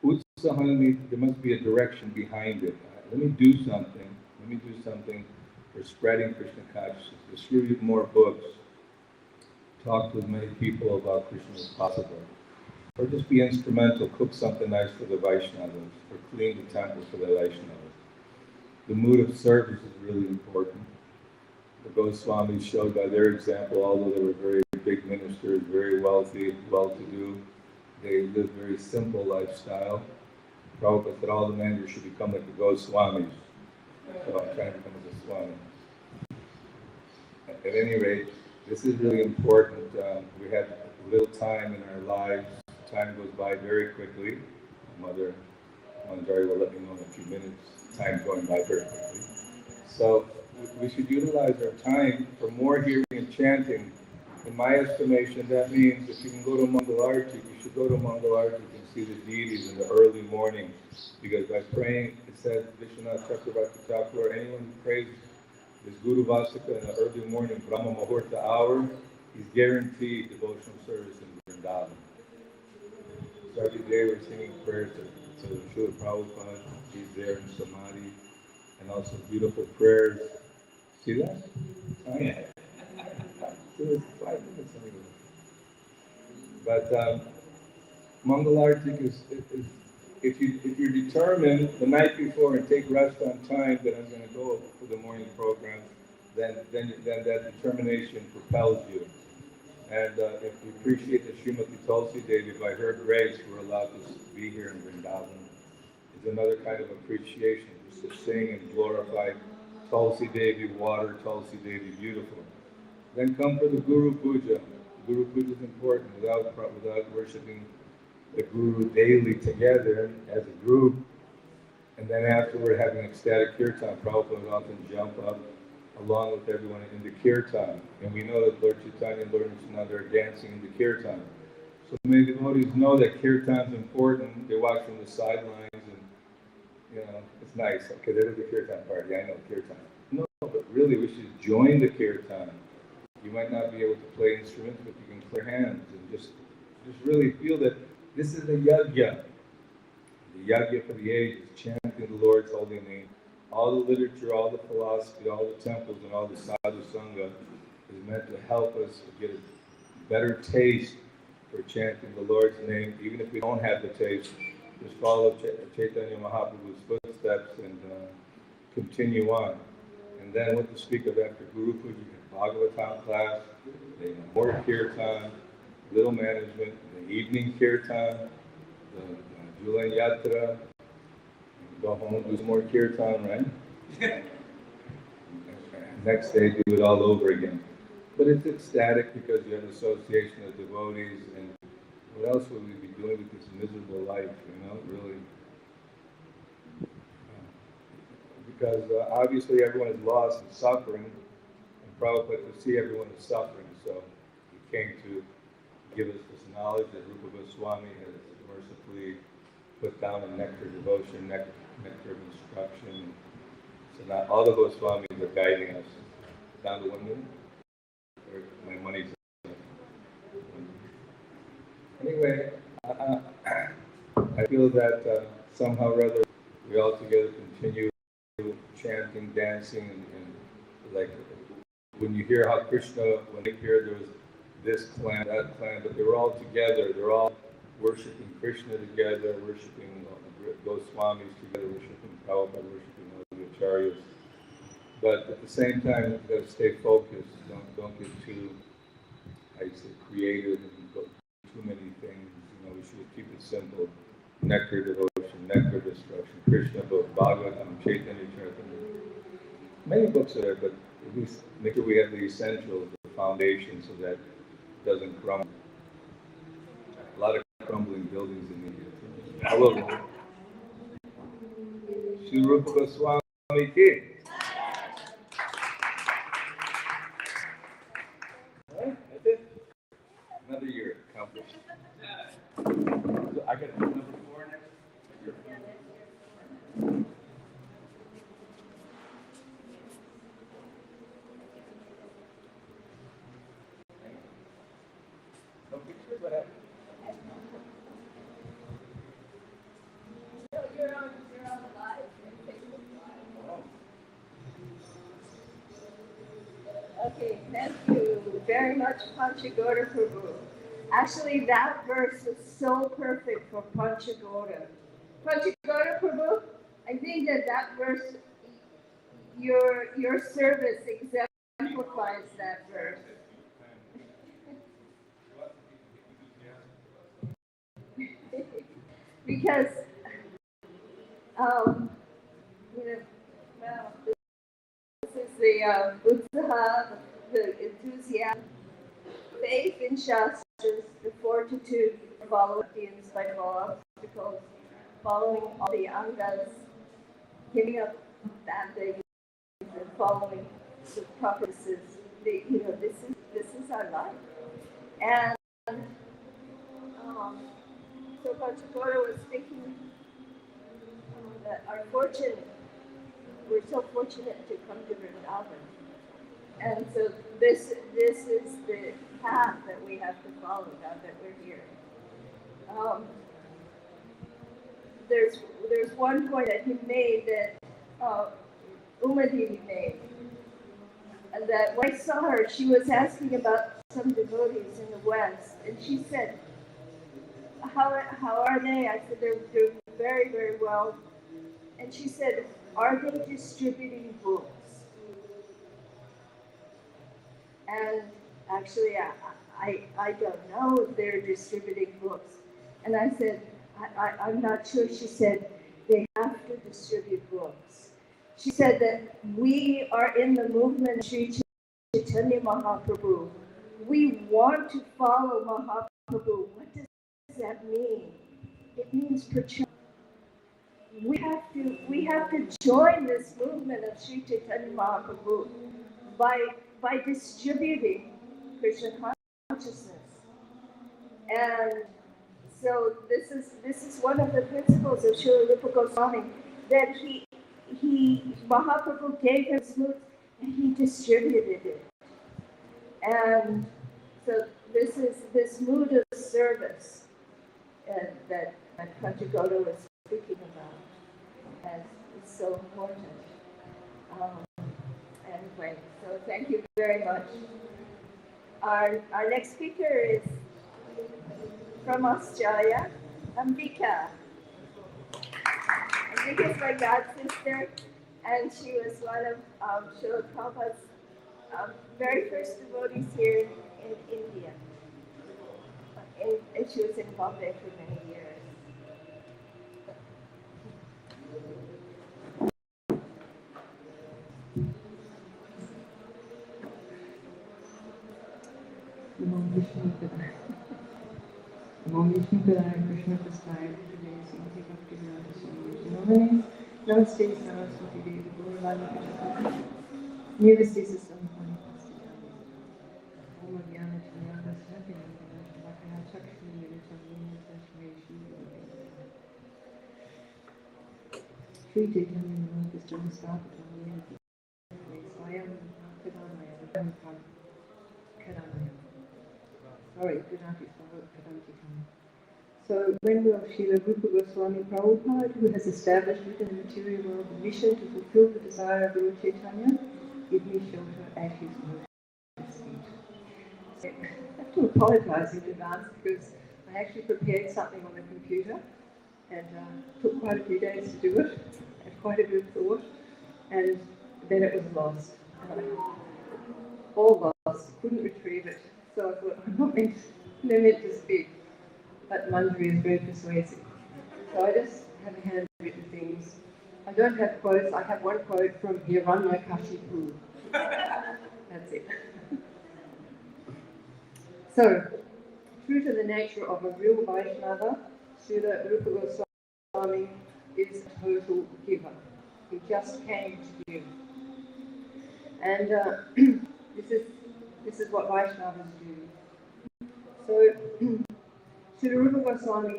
Utsahani, there must be a direction behind it. Let me do something. Let me do something for spreading Krishna consciousness. Distribute more books. Talk to as many people about Krishna as possible. Or just be instrumental, cook something nice for the Vaishnavas, or clean the temple for the Vaishnavas. The mood of service is really important. The Gosvāmī showed by their example, although they were very big ministers, very wealthy, well-to-do, they lived a very simple lifestyle. Prabhupada said all the members should become like the Gosvāmīs. So I'm trying to become a Swami. At any rate, this is really important. We have little time in our lives. Time goes by very quickly. Mother Manjari will let me know in a few minutes. Time's going by very quickly. So we should utilize our time for more hearing and chanting. In my estimation, that means if you can go to Mangalarti, you should go to Mangalarti and see the deities in the early morning. Because by praying, it says, Vishwanath Chakravarti Thakur, anyone who prays this Guru Vasika in the early morning, Brahma Muhurta hour, he's guaranteed devotional service in Vrindavan. So every day we're singing prayers to Srila Prabhupada. He's there in Samadhi. And also beautiful prayers. See that? Oh, yeah. It's 5 minutes anyway. But Mangalartik is if you're determined the night before and take rest on time that I'm going to go for the morning program, then that determination propels you. And if you appreciate the Srimati Tulsi Devi, by her grace, we're allowed to be here in Vrindavan. It's another kind of appreciation, just to sing and glorify Tulsi Devi, water Tulsi Devi, beautiful. Then come for the Guru Puja. Guru Puja is important. Without worshiping the Guru daily together as a group, and then afterward having ecstatic kirtan, Prabhupada would often jump up along with everyone in the kirtan. And we know that Lord Chaitanya and Lord Nityananda are dancing in the kirtan. So many devotees know that kirtan is important. They watch from the sidelines and, you know, it's nice. Okay, there's the kirtan party. I know kirtan. No, but really we should join the kirtan. You might not be able to play instruments, but you can clear hands and just really feel that this is the yajna. The yajna for the ages, chanting the Lord's holy name. All the literature, all the philosophy, all the temples, and all the sadhu sangha is meant to help us get a better taste for chanting the Lord's name. Even if we don't have the taste, just follow Chaitanya Mahaprabhu's footsteps and continue on. And then what to speak of after Guru Puja, Bhagavatam class, more kirtan, little management, the evening kirtan, the Julan Yatra, go home, do some more kirtan, right? Next day, do it all over again. But it's ecstatic because you have an association of devotees, and what else would we be doing with this miserable life, really? Because obviously everyone is lost and suffering, and Prabhupada could see everyone is suffering, so he came to give us this knowledge that Rūpa Gosvāmī has mercifully put down in nectar devotion, nectar of instruction. So now all the Gosvāmīs are guiding us. Down to 1 minute? Or my money's up. Anyway, I feel that somehow or other we all together continue chanting, dancing, and like when you hear how Krishna, when they hear there was this clan, that clan, but they were all together, they're all worshiping Krishna together, worshiping Goswāmīs together, worshiping Prabhupada, worshiping all the acharyas. But at the same time, you've got to stay focused. Don't get too, creative and go too many things. We should keep it simple. Nectar devotion, nectar destruction, Krishna book, Bhagavatam, Chaitanya Charitamrita. Many books are there, but at least make sure we have the essentials, the foundation, so that it doesn't crumble. A lot of crumbling buildings in India. Hello. Shri Rūpa Gosvāmī ki. That's it. Another year accomplished. So I got number 4 next year. No pictures? What happened? You're on the live. Okay, thank you very much, Panchagoda Prabhu. Actually, that verse is so perfect for Panchagoda. Panchagoda Prabhu, I think that verse, your service exemplifies that verse. Because, this is the utsaha, the enthusiasm, faith in Shastras, the fortitude to follow the inspitable obstacles, following all the angas, giving up bad things, and following the practices. This is our life. And so Panchagoda was thinking that we're so fortunate to come to Vrindavan. And so this is the path that we have to follow now that we're here. There's one point that he made that Umadevi made. And that when I saw her, she was asking about some devotees in the West. And she said, how are they? I said, they're very, very well. And she said, are they distributing books? And actually, I don't know if they're distributing books. And I said, I'm not sure. She said, they have to distribute books. She said that we are in the movement, Sri Chaitanya Mahaprabhu. We want to follow Mahaprabhu. What does that mean? It means perchance. We have to join this movement of Sri Chaitanya Mahaprabhu by distributing Krishna consciousness. And so this is one of the principles of Srila Rūpa Gosvāmī, that Mahaprabhu gave him smooth and he distributed it. And so this mood of service that Panchagoda was speaking about, and it's so important. Anyway, so thank you very much. Our next speaker is from Australia, Ambika. Ambika is my god sister, and she was one of Srila Prabhupada's very first devotees here in India. and she was involved there for many years. Namo Vishnu Padaya. Namo Vishnu Padaya, Krishna Prasthaya, Today, Srimati Bhakti-Vedanta Swami Namaste, Namaste, Saraswati Devi, Gopīnātha Krishna, Nirvasi System, Om Adhyana Chanyana Satyana, Vakaya Chakshi, Nirvasi, Tashmei, Shri Chaitanya Mahaprabhu Stapata, Swayam Kadanaya, Kadanaya. Sorry, Gopīnātha Kadanaya. So when will Srila Rūpa Gosvāmī Prabhupada, who has established within the material world the mission to fulfill the desire of Lord Chaitanya, give me shelter at his lotus feet? I have to apologize in advance because I actually prepared something on the computer and took quite a few days to do it, had quite a bit of thought, and then it was lost. All lost, couldn't retrieve it. So I thought, I'm not meant to speak. But Manjari is very persuasive. So I just have handwritten things. I don't have quotes. I have one quote from Hiranyakashipu. That's it. So, true to the nature of a real Vaishnava, Srila Rūpa Gosvāmī is a total giver. He just came to give. And this is what Vaishnavas do. So, Srila Rūpa Gosvāmī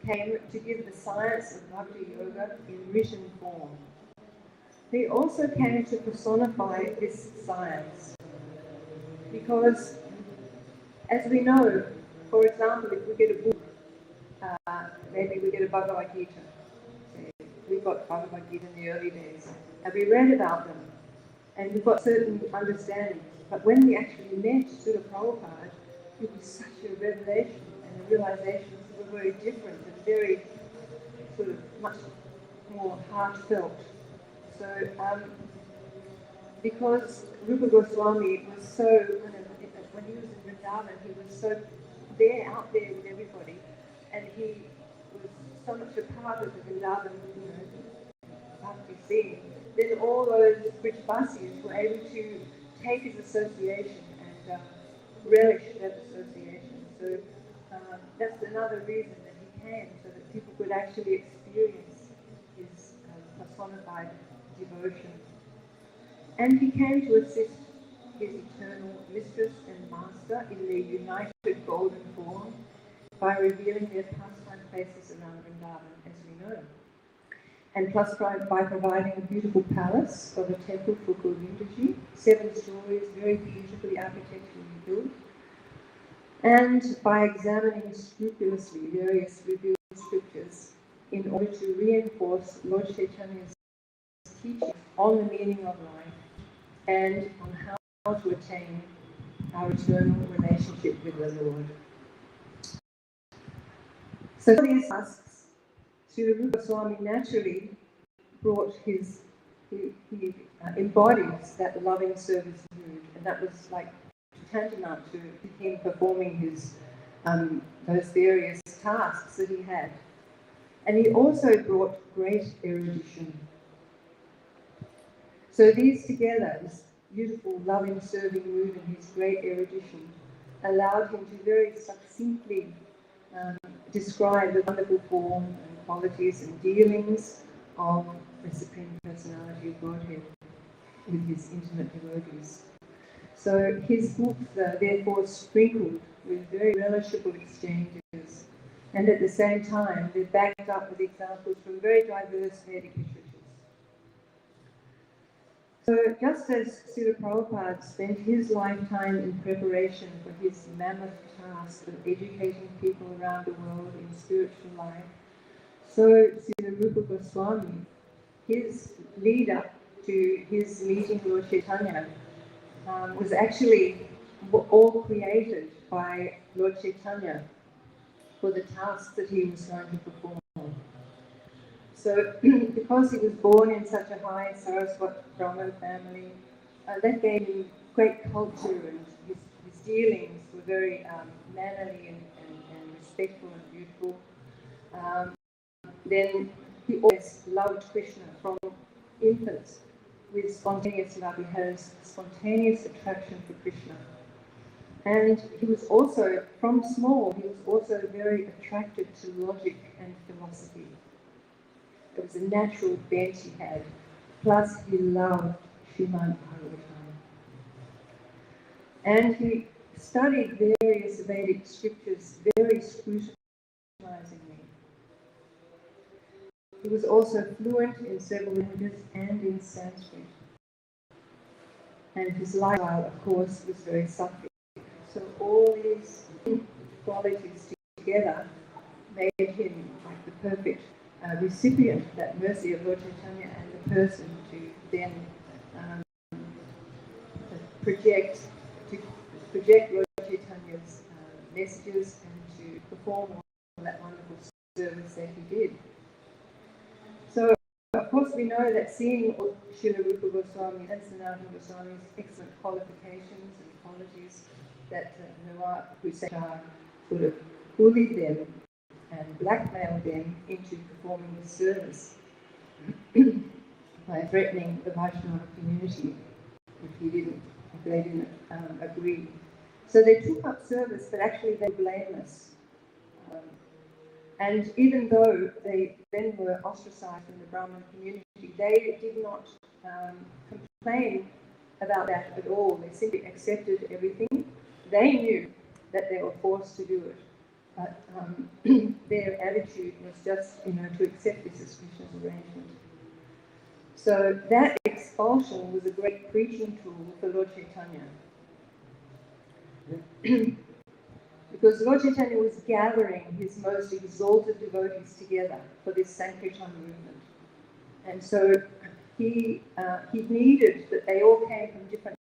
came to give the science of Bhakti Yoga in written form. He also came to personify this science because, as we know, for example, if we get a book, maybe we get a Bhagavad Gita. We got Bhagavad Gita in the early days, and we read about them, and we got certain understandings. But when we actually met Srila Prabhupada, it was such a revelation. And the realizations were very different and very sort of much more heartfelt. So, because Rūpa Gosvāmī was so, when he was in Vrindavan, he was so out there with everybody, and he was so much a part of the Vrindavan, bhakti scene. Then all those Brajvasis were able to take his association and relish that association. So. That's another reason that he came, so that people could actually experience his personified devotion. And he came to assist his eternal mistress and master in their united golden form by revealing their pastime places around Vrindavan, as we know. And plus by providing a beautiful palace of a temple for Govindaji, 7 stories, very beautifully architecturally built, and by examining scrupulously various revealed scriptures in order to reinforce Lord Chaitanya's teaching on the meaning of life and on how to attain our eternal relationship with the Lord. So for these tasks, Srila Rūpa Gosvāmī naturally brought he embodies that loving service mood, and that was like tantamount to him performing his those various tasks that he had. And he also brought great erudition. So these together, this beautiful, loving, serving mood and his great erudition, allowed him to very succinctly describe the wonderful form and qualities and dealings of the Supreme Personality of Godhead with his intimate devotees. So his books are therefore sprinkled with very relishable exchanges, and at the same time they're backed up with examples from very diverse Vedic literatures. So just as Srila Prabhupada spent his lifetime in preparation for his mammoth task of educating people around the world in spiritual life, so Srila Rūpa Gosvāmī, his lead up to his meeting Lord Chaitanya, was actually all created by Lord Chaitanya for the tasks that he was going to perform. So, because he was born in such a high Saraswat Brahmin family, that gave him great culture, and his dealings were very mannerly and respectful and beautiful. Then he always loved Krishna from infants with spontaneous love. He has spontaneous attraction for Krishna. And he was also, from small, he was also very attracted to logic and philosophy. It was a natural bent he had. Plus, he loved Srimad Bhagavatam. And he studied various Vedic scriptures very scrutinizingly. He was also fluent in several languages and in Sanskrit. And his lifestyle, of course, was very sattvic. So all these qualities together made him like the perfect recipient of that mercy of Lord Chaitanya and the person to then project Lord Chaitanya's messages and to perform all that wonderful service that he did. So, of course, we know that seeing Srila Rūpa Gosvāmī and Sanatana Goswami's excellent qualifications and qualities, that Noah Hussain would have bullied them and blackmailed them into performing the service by threatening the Vaishnava community if they didn't agree. So they took up service, but actually they were blameless. And even though they then were ostracized from the Brahmin community, they did not complain about that at all. They simply accepted everything. They knew that they were forced to do it, but their attitude was just, to accept this as Krishna's arrangement. So that expulsion was a great preaching tool for Lord Chaitanya. Because Lord Chaitanya was gathering his most exalted devotees together for this Sankirtan movement. And so he needed that they all came from different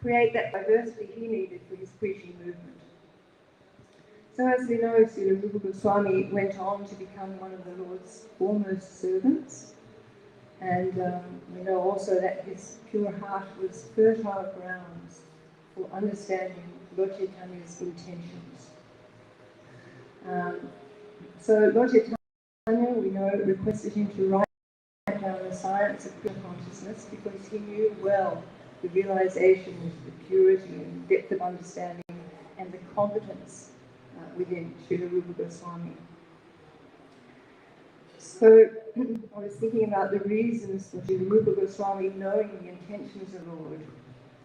create that diversity he needed for his preaching movement. So as we know, Srila Rūpa Gosvāmī went on to become one of the Lord's foremost servants. And we know also that his pure heart was fertile grounds for understanding Lord Chaitanya's intentions. So Lord Chaitanya, we know, requested him to write down the science of pure consciousness because he knew well the realization of the purity and depth of understanding and the competence within Srila Rūpa Gosvāmī. So I was thinking about the reasons for Srila Rūpa Gosvāmī knowing the intentions of the Lord.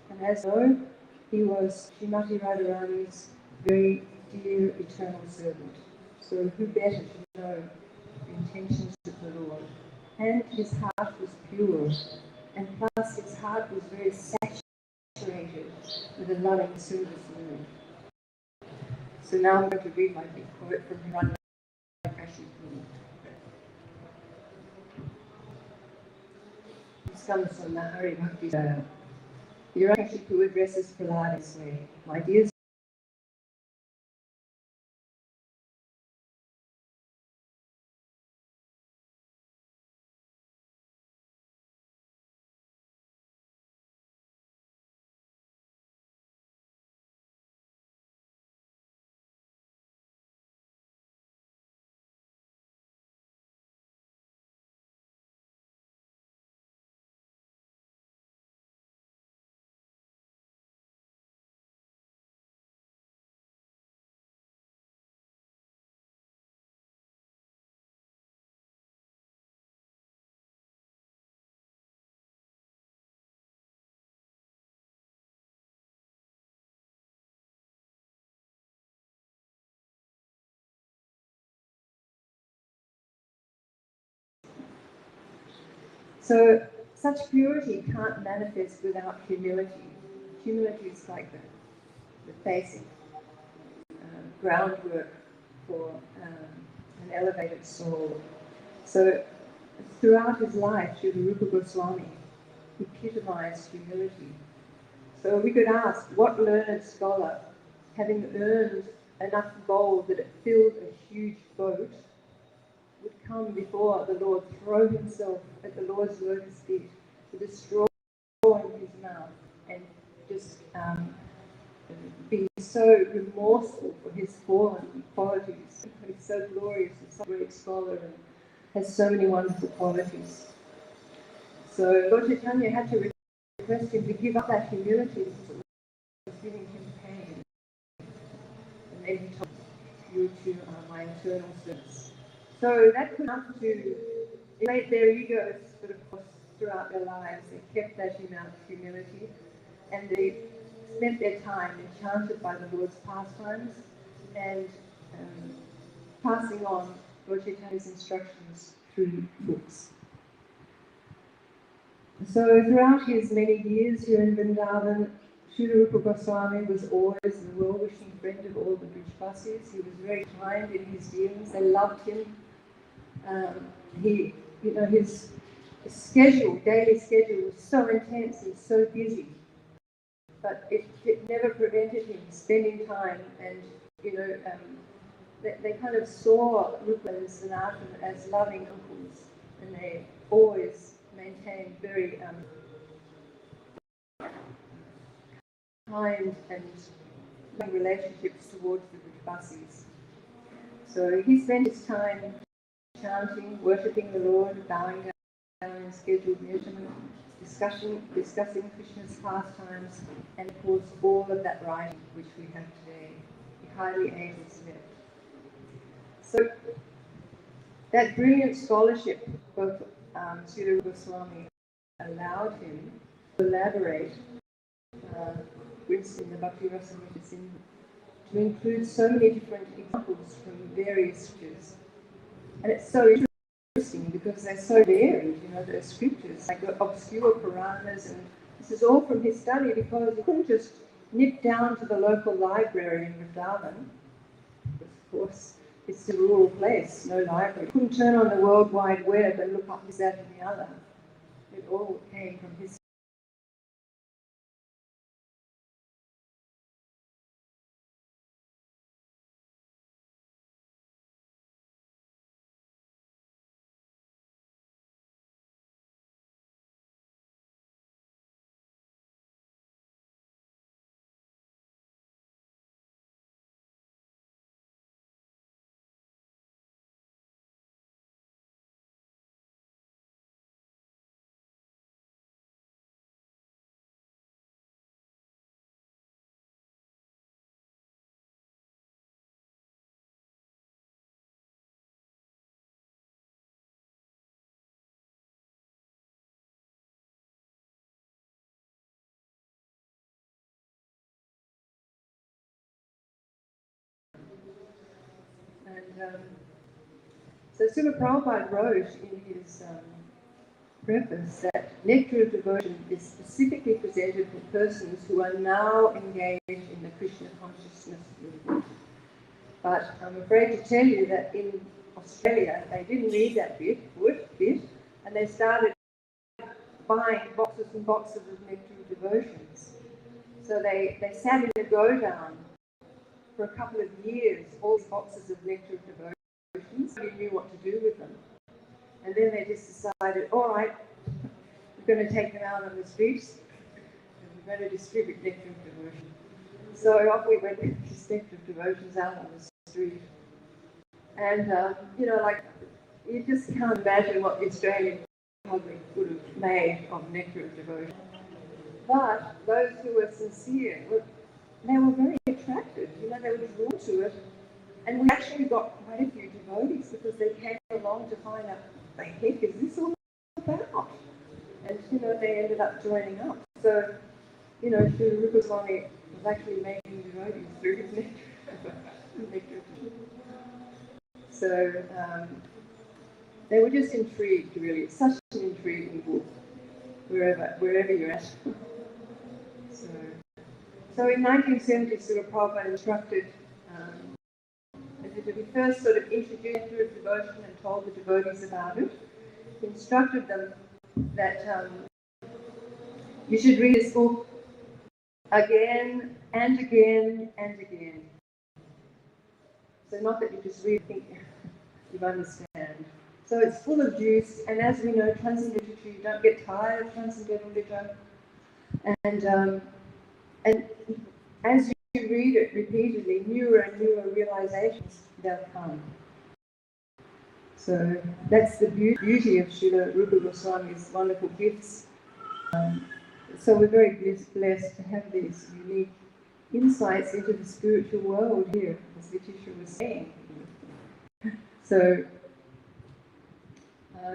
And as you know, he was Srimati Radharani's very dear eternal servant. So who better to know the intentions of the Lord? And his heart was pure. And plus his heart was very saturated with a loving service mood. So now I'm going to read my big quote from Hiranyakashipu. This comes from the Hari Bhakti Daya. Hiranyakashipu addresses Prahlada this way. My dear So, such purity can't manifest without humility. Humility is like the basic groundwork for an elevated soul. So, throughout his life, Srila Rūpa Gosvāmī epitomized humility. So we could ask, what learned scholar, having earned enough gold that it filled a huge boat, would come before the Lord, throw himself at the Lord's lotus feet with a straw in his mouth, and just be so remorseful for his fallen qualities. He's so glorious, he's such a great scholar, and has so many wonderful qualities. So Lord Chaitanya had to request him to give up that humility because it was giving him pain. And then he told you to my eternal service. So that could help to elevate their egos, but of course throughout their lives they kept that humility, and they spent their time enchanted by the Lord's pastimes and passing on Lord Chaitanya's instructions through books. So throughout his many years here in Vrindavan, Srila Rūpa Gosvāmī was always a well-wishing friend of all the Brajvasis. He was very kind in his dealings. They loved him. His schedule, daily schedule, was so intense. He was so busy, but it never prevented him spending time. And they kind of saw Rūpa and Sanatana as loving uncles, and they always maintained very kind and loving relationships towards the Brajvasis. So he spent his time chanting, worshipping the Lord, bowing down in scheduled measurement, discussing Krishna's pastimes, and of course all of that writing which we have today. He hardly able slept. So that brilliant scholarship of Srila Goswāmī allowed him to elaborate, for instance, in the Bhakti Rasamrita Sindhu, to include so many different examples from various scriptures. And it's so interesting because they're so varied, those scriptures, like the obscure Puranas, and this is all from his study because he couldn't just nip down to the local library in Vrindavan. Of course, it's a rural place, no library. He couldn't turn on the World Wide Web and look up this, that, and the other. It all came from his. And so Srila Prabhupada wrote in his preface that nectar of devotion is specifically presented for persons who are now engaged in the Krishna consciousness movement. But I'm afraid to tell you that in Australia they didn't read that bit, and they started buying boxes and boxes of nectar of devotions. So they sat in a go-down for a couple of years, all these boxes of nectar of devotions. Nobody knew what to do with them. And then they just decided, all right, we're going to take them out on the streets and we're going to distribute nectar of devotion. So off we went with these nectar of devotions out on the street. And, you just can't imagine what the Australian public would have made of nectar of devotion. But those who were sincere, they were very attracted, they were drawn to it. And we actually got quite a few devotees because they came along to find out, what the heck is this all about? And, they ended up joining up. So, Srila Rūpa Gosvāmī was actually making devotees through his nectar. So, they were just intrigued, really. It's such an intriguing book, wherever you're at. So in 1970, Srila Prabhupada instructed to be first sort of introduced to devotion and told the devotees about it. He instructed them that you should read this book again and again and again. So not that you just really think you understand. So it's full of juice, and as we know, transcendental literature, you don't get tired of transcendental literature. And as you read it repeatedly, newer and newer realizations, they'll come. So that's the beauty of Srila Rupa Goswami's wonderful gifts. So we're very blessed to have these unique insights into the spiritual world here, as Vitisha was saying. So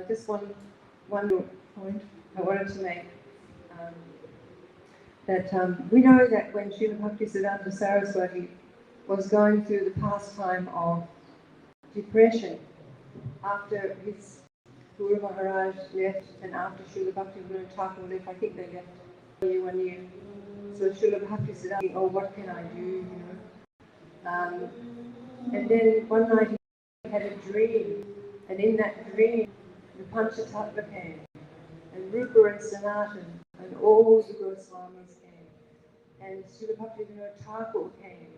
just one more point I wanted to make. That we know that when Srila Bhaktisiddhanta Saraswati was going through the pastime of depression after his Guru Maharaj left and after Srila Bhaktivinoda Thakur left, I think they left 1 year. So Srila Bhaktisiddhanta, oh, what can I do, you know? And then one night he had a dream, and in that dream the Panchatattva came, and Rūpa and Sanatan, and all the Gosvāmīs came, and Srila Bhaktivinoda Thakur came,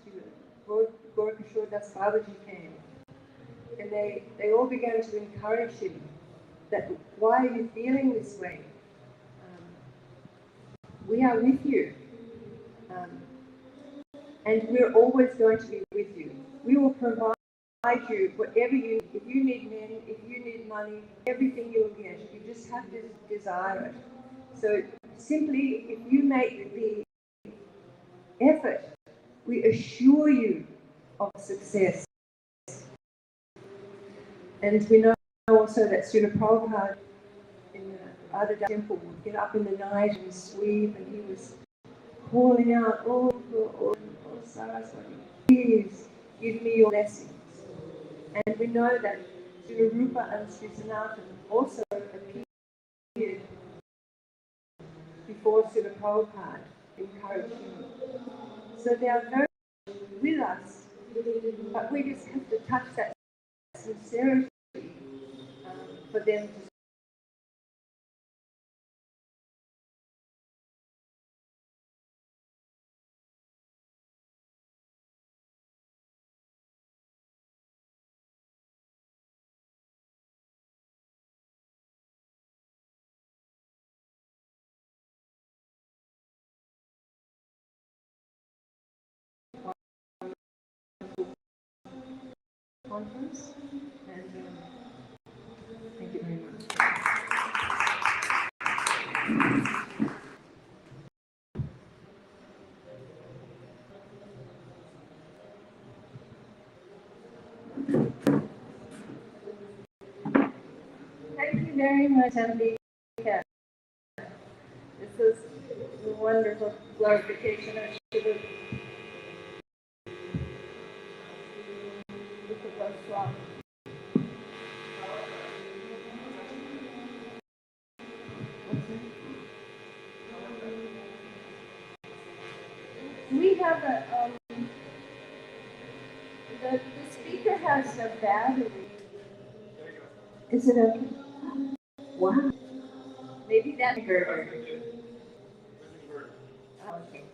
Srila Gaura Das Babaji came, and they all began to encourage him that, why are you feeling this way? We are with you, and we're always going to be with you. We will provide you whatever you need. If you need men, if you need money, everything you will get. You just have to desire it. So simply, if you make the effort, we assure you of success. And we know also that Srila Prabhupada in the Adada temple would get up in the night and sweep, and he was calling out, oh Saraswati, please give me your blessings. And we know that Srila Rūpa and Sri Sanatan also appeared before Srila Prabhupada encouraged him. So they are very with us, but we just have to touch that sincerity for them to. Conference, and thank you very much. Thank you very much, Ambika. This was a wonderful glorification of Srila Goswāmī. We have the speaker has a battery. Is it okay? Wow. Maybe that burger. Okay.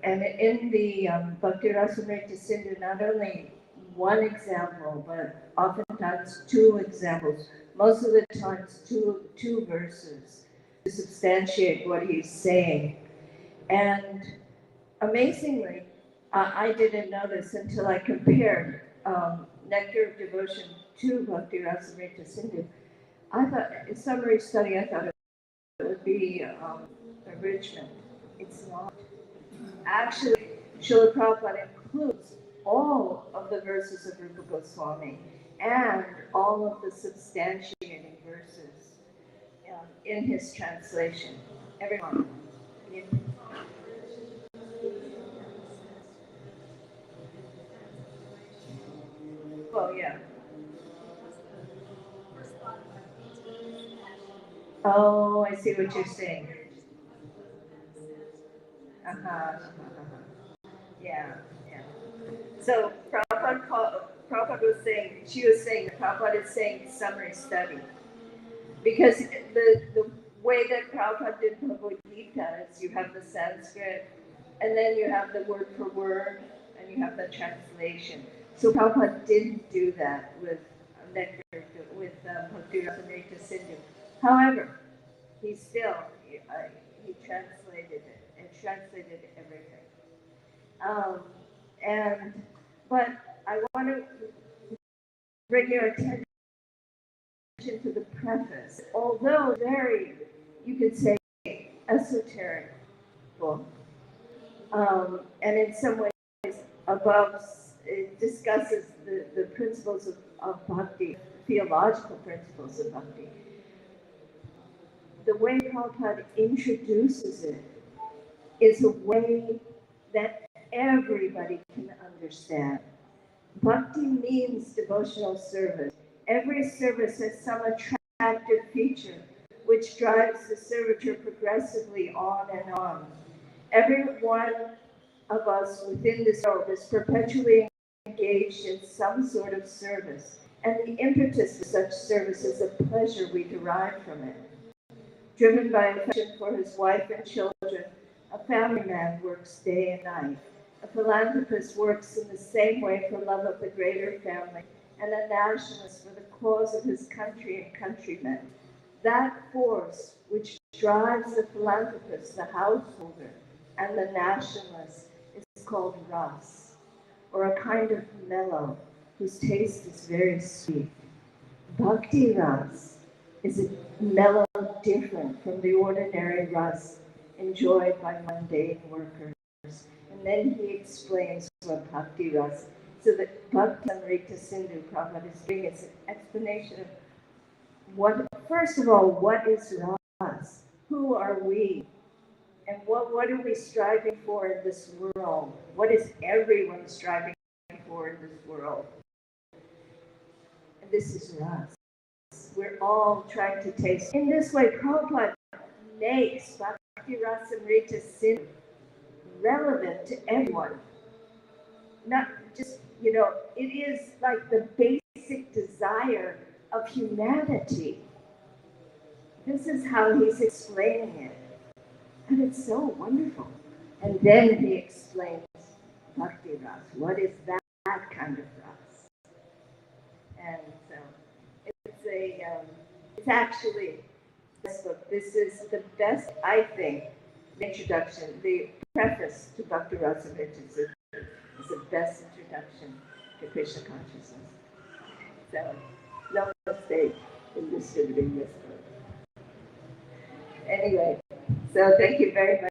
And in the Bhakti Rasamrita Sindhu, not only one example, but oftentimes two examples, most of the times two verses to substantiate what he's saying. And amazingly, I didn't know this until I compared Nectar of Devotion to Bhakti Rasamrita Sindhu, I thought, in summary study, I thought it would be enrichment. It's not. Actually, Srila Prabhupada includes all of the verses of Rūpa Gosvāmī and all of the substantiating verses in his translation. Everyone. Well, yeah. Oh, I see what you're saying. Yeah, yeah. So Prabhupada was saying, she was saying, that Prabhupada is saying summary study. Because the way that Prabhupada did Bhagavad Gita is you have the Sanskrit, and then you have the word for word, and you have the translation. So Prabhupada didn't do that with Bhakti Rasamrita Sindhu. However, he still, he translated it, and translated everything. But I want to bring your attention to the preface. Although very, you could say, esoteric book, and in some ways above, it discusses the principles of bhakti, theological principles of bhakti. The way Prabhupada introduces it is a way that everybody can understand. Bhakti means devotional service. Every service has some attractive feature which drives the servitor progressively on and on. Every one of us within this world is perpetually engaged in some sort of service, and the impetus for such service is the pleasure we derive from it. Driven by affection for his wife and children, a family man works day and night. A philanthropist works in the same way for love of the greater family, and a nationalist for the cause of his country and countrymen. That force which drives the philanthropist, the householder, and the nationalist is called ras, or a kind of mellow whose taste is very sweet. Bhakti ras is a mellow different from the ordinary ras enjoyed by mundane workers. And then he explains what bhakti ras. So that Bhakti Rasamrita Sindhu Prabhupada is doing is an explanation of what, first of all, what is ras? Who are we? And what are we striving for in this world? What is everyone striving for in this world? And this is ras. We're all trying to taste. In this way, Prabhupada makes Bhakti Rasamrita Sindhu relevant to everyone. Not just, it is like the basic desire of humanity. This is how he's explaining it. And it's so wonderful. And then he explains Bhakti Ras. What is that kind of Ras? And so it's actually this book. This is the best, I think, introduction. The preface to Bhakti Rasamrita Sindhu is the best introduction to Krishna consciousness. So, no mistake in distributing this book. Anyway, so thank you very much.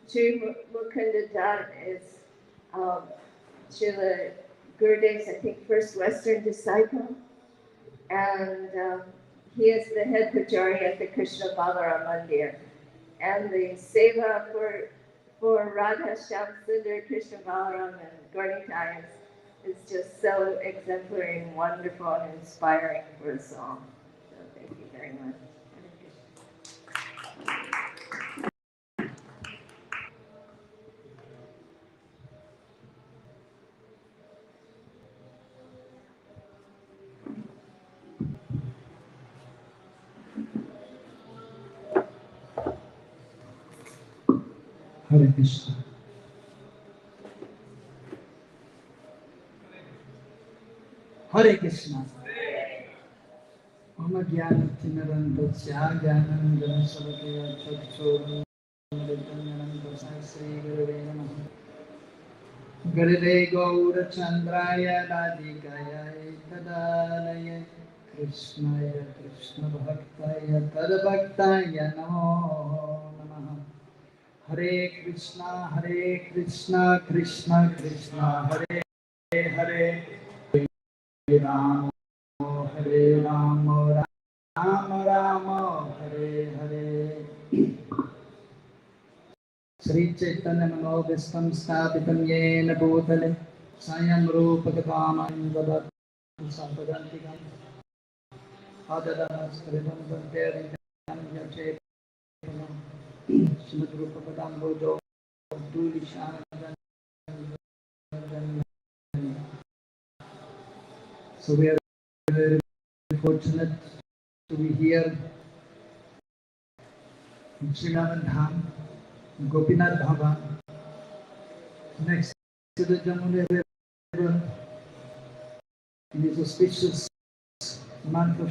Sri Mukunda Dutt is Srila Gurudev's, I think, first Western disciple. And he is the head pujari at the Krishna Balaram Mandir. And the seva for Radha Shyam Sundar, Krishna Balaram, and Gauranga is just so exemplary and wonderful and inspiring for us all. So thank you very much. Hare Krishna. Hare Krishna. Mama Jnana-Tinarandasya Jnananjana-Salakaya Chakshurunmritanyanam Sri Gurave Namaha. Gurave Gaurachandraya Radhikaya Tadalaya Krishnaya Krishna Bhaktaya Tadbhaktaya Namo Namaha. Hare Krishna Krishna Krishna Hare Hare Rama Hare Rama Rama Rama Hare Hare. Sri Chaitanya Manobhistam Sthapitam Yena Bhutale Swayam Rūpa Gopānāṁ Dadāti Sampadantikam Adadanaskritam Danteridam Yachetanam Srimad Rūpa Padam Bojo Dulishanam. So we are very fortunate to be here in Vrindavan Dham, Gopīnātha Bhavan, next to the Jamuna River, in this auspicious month of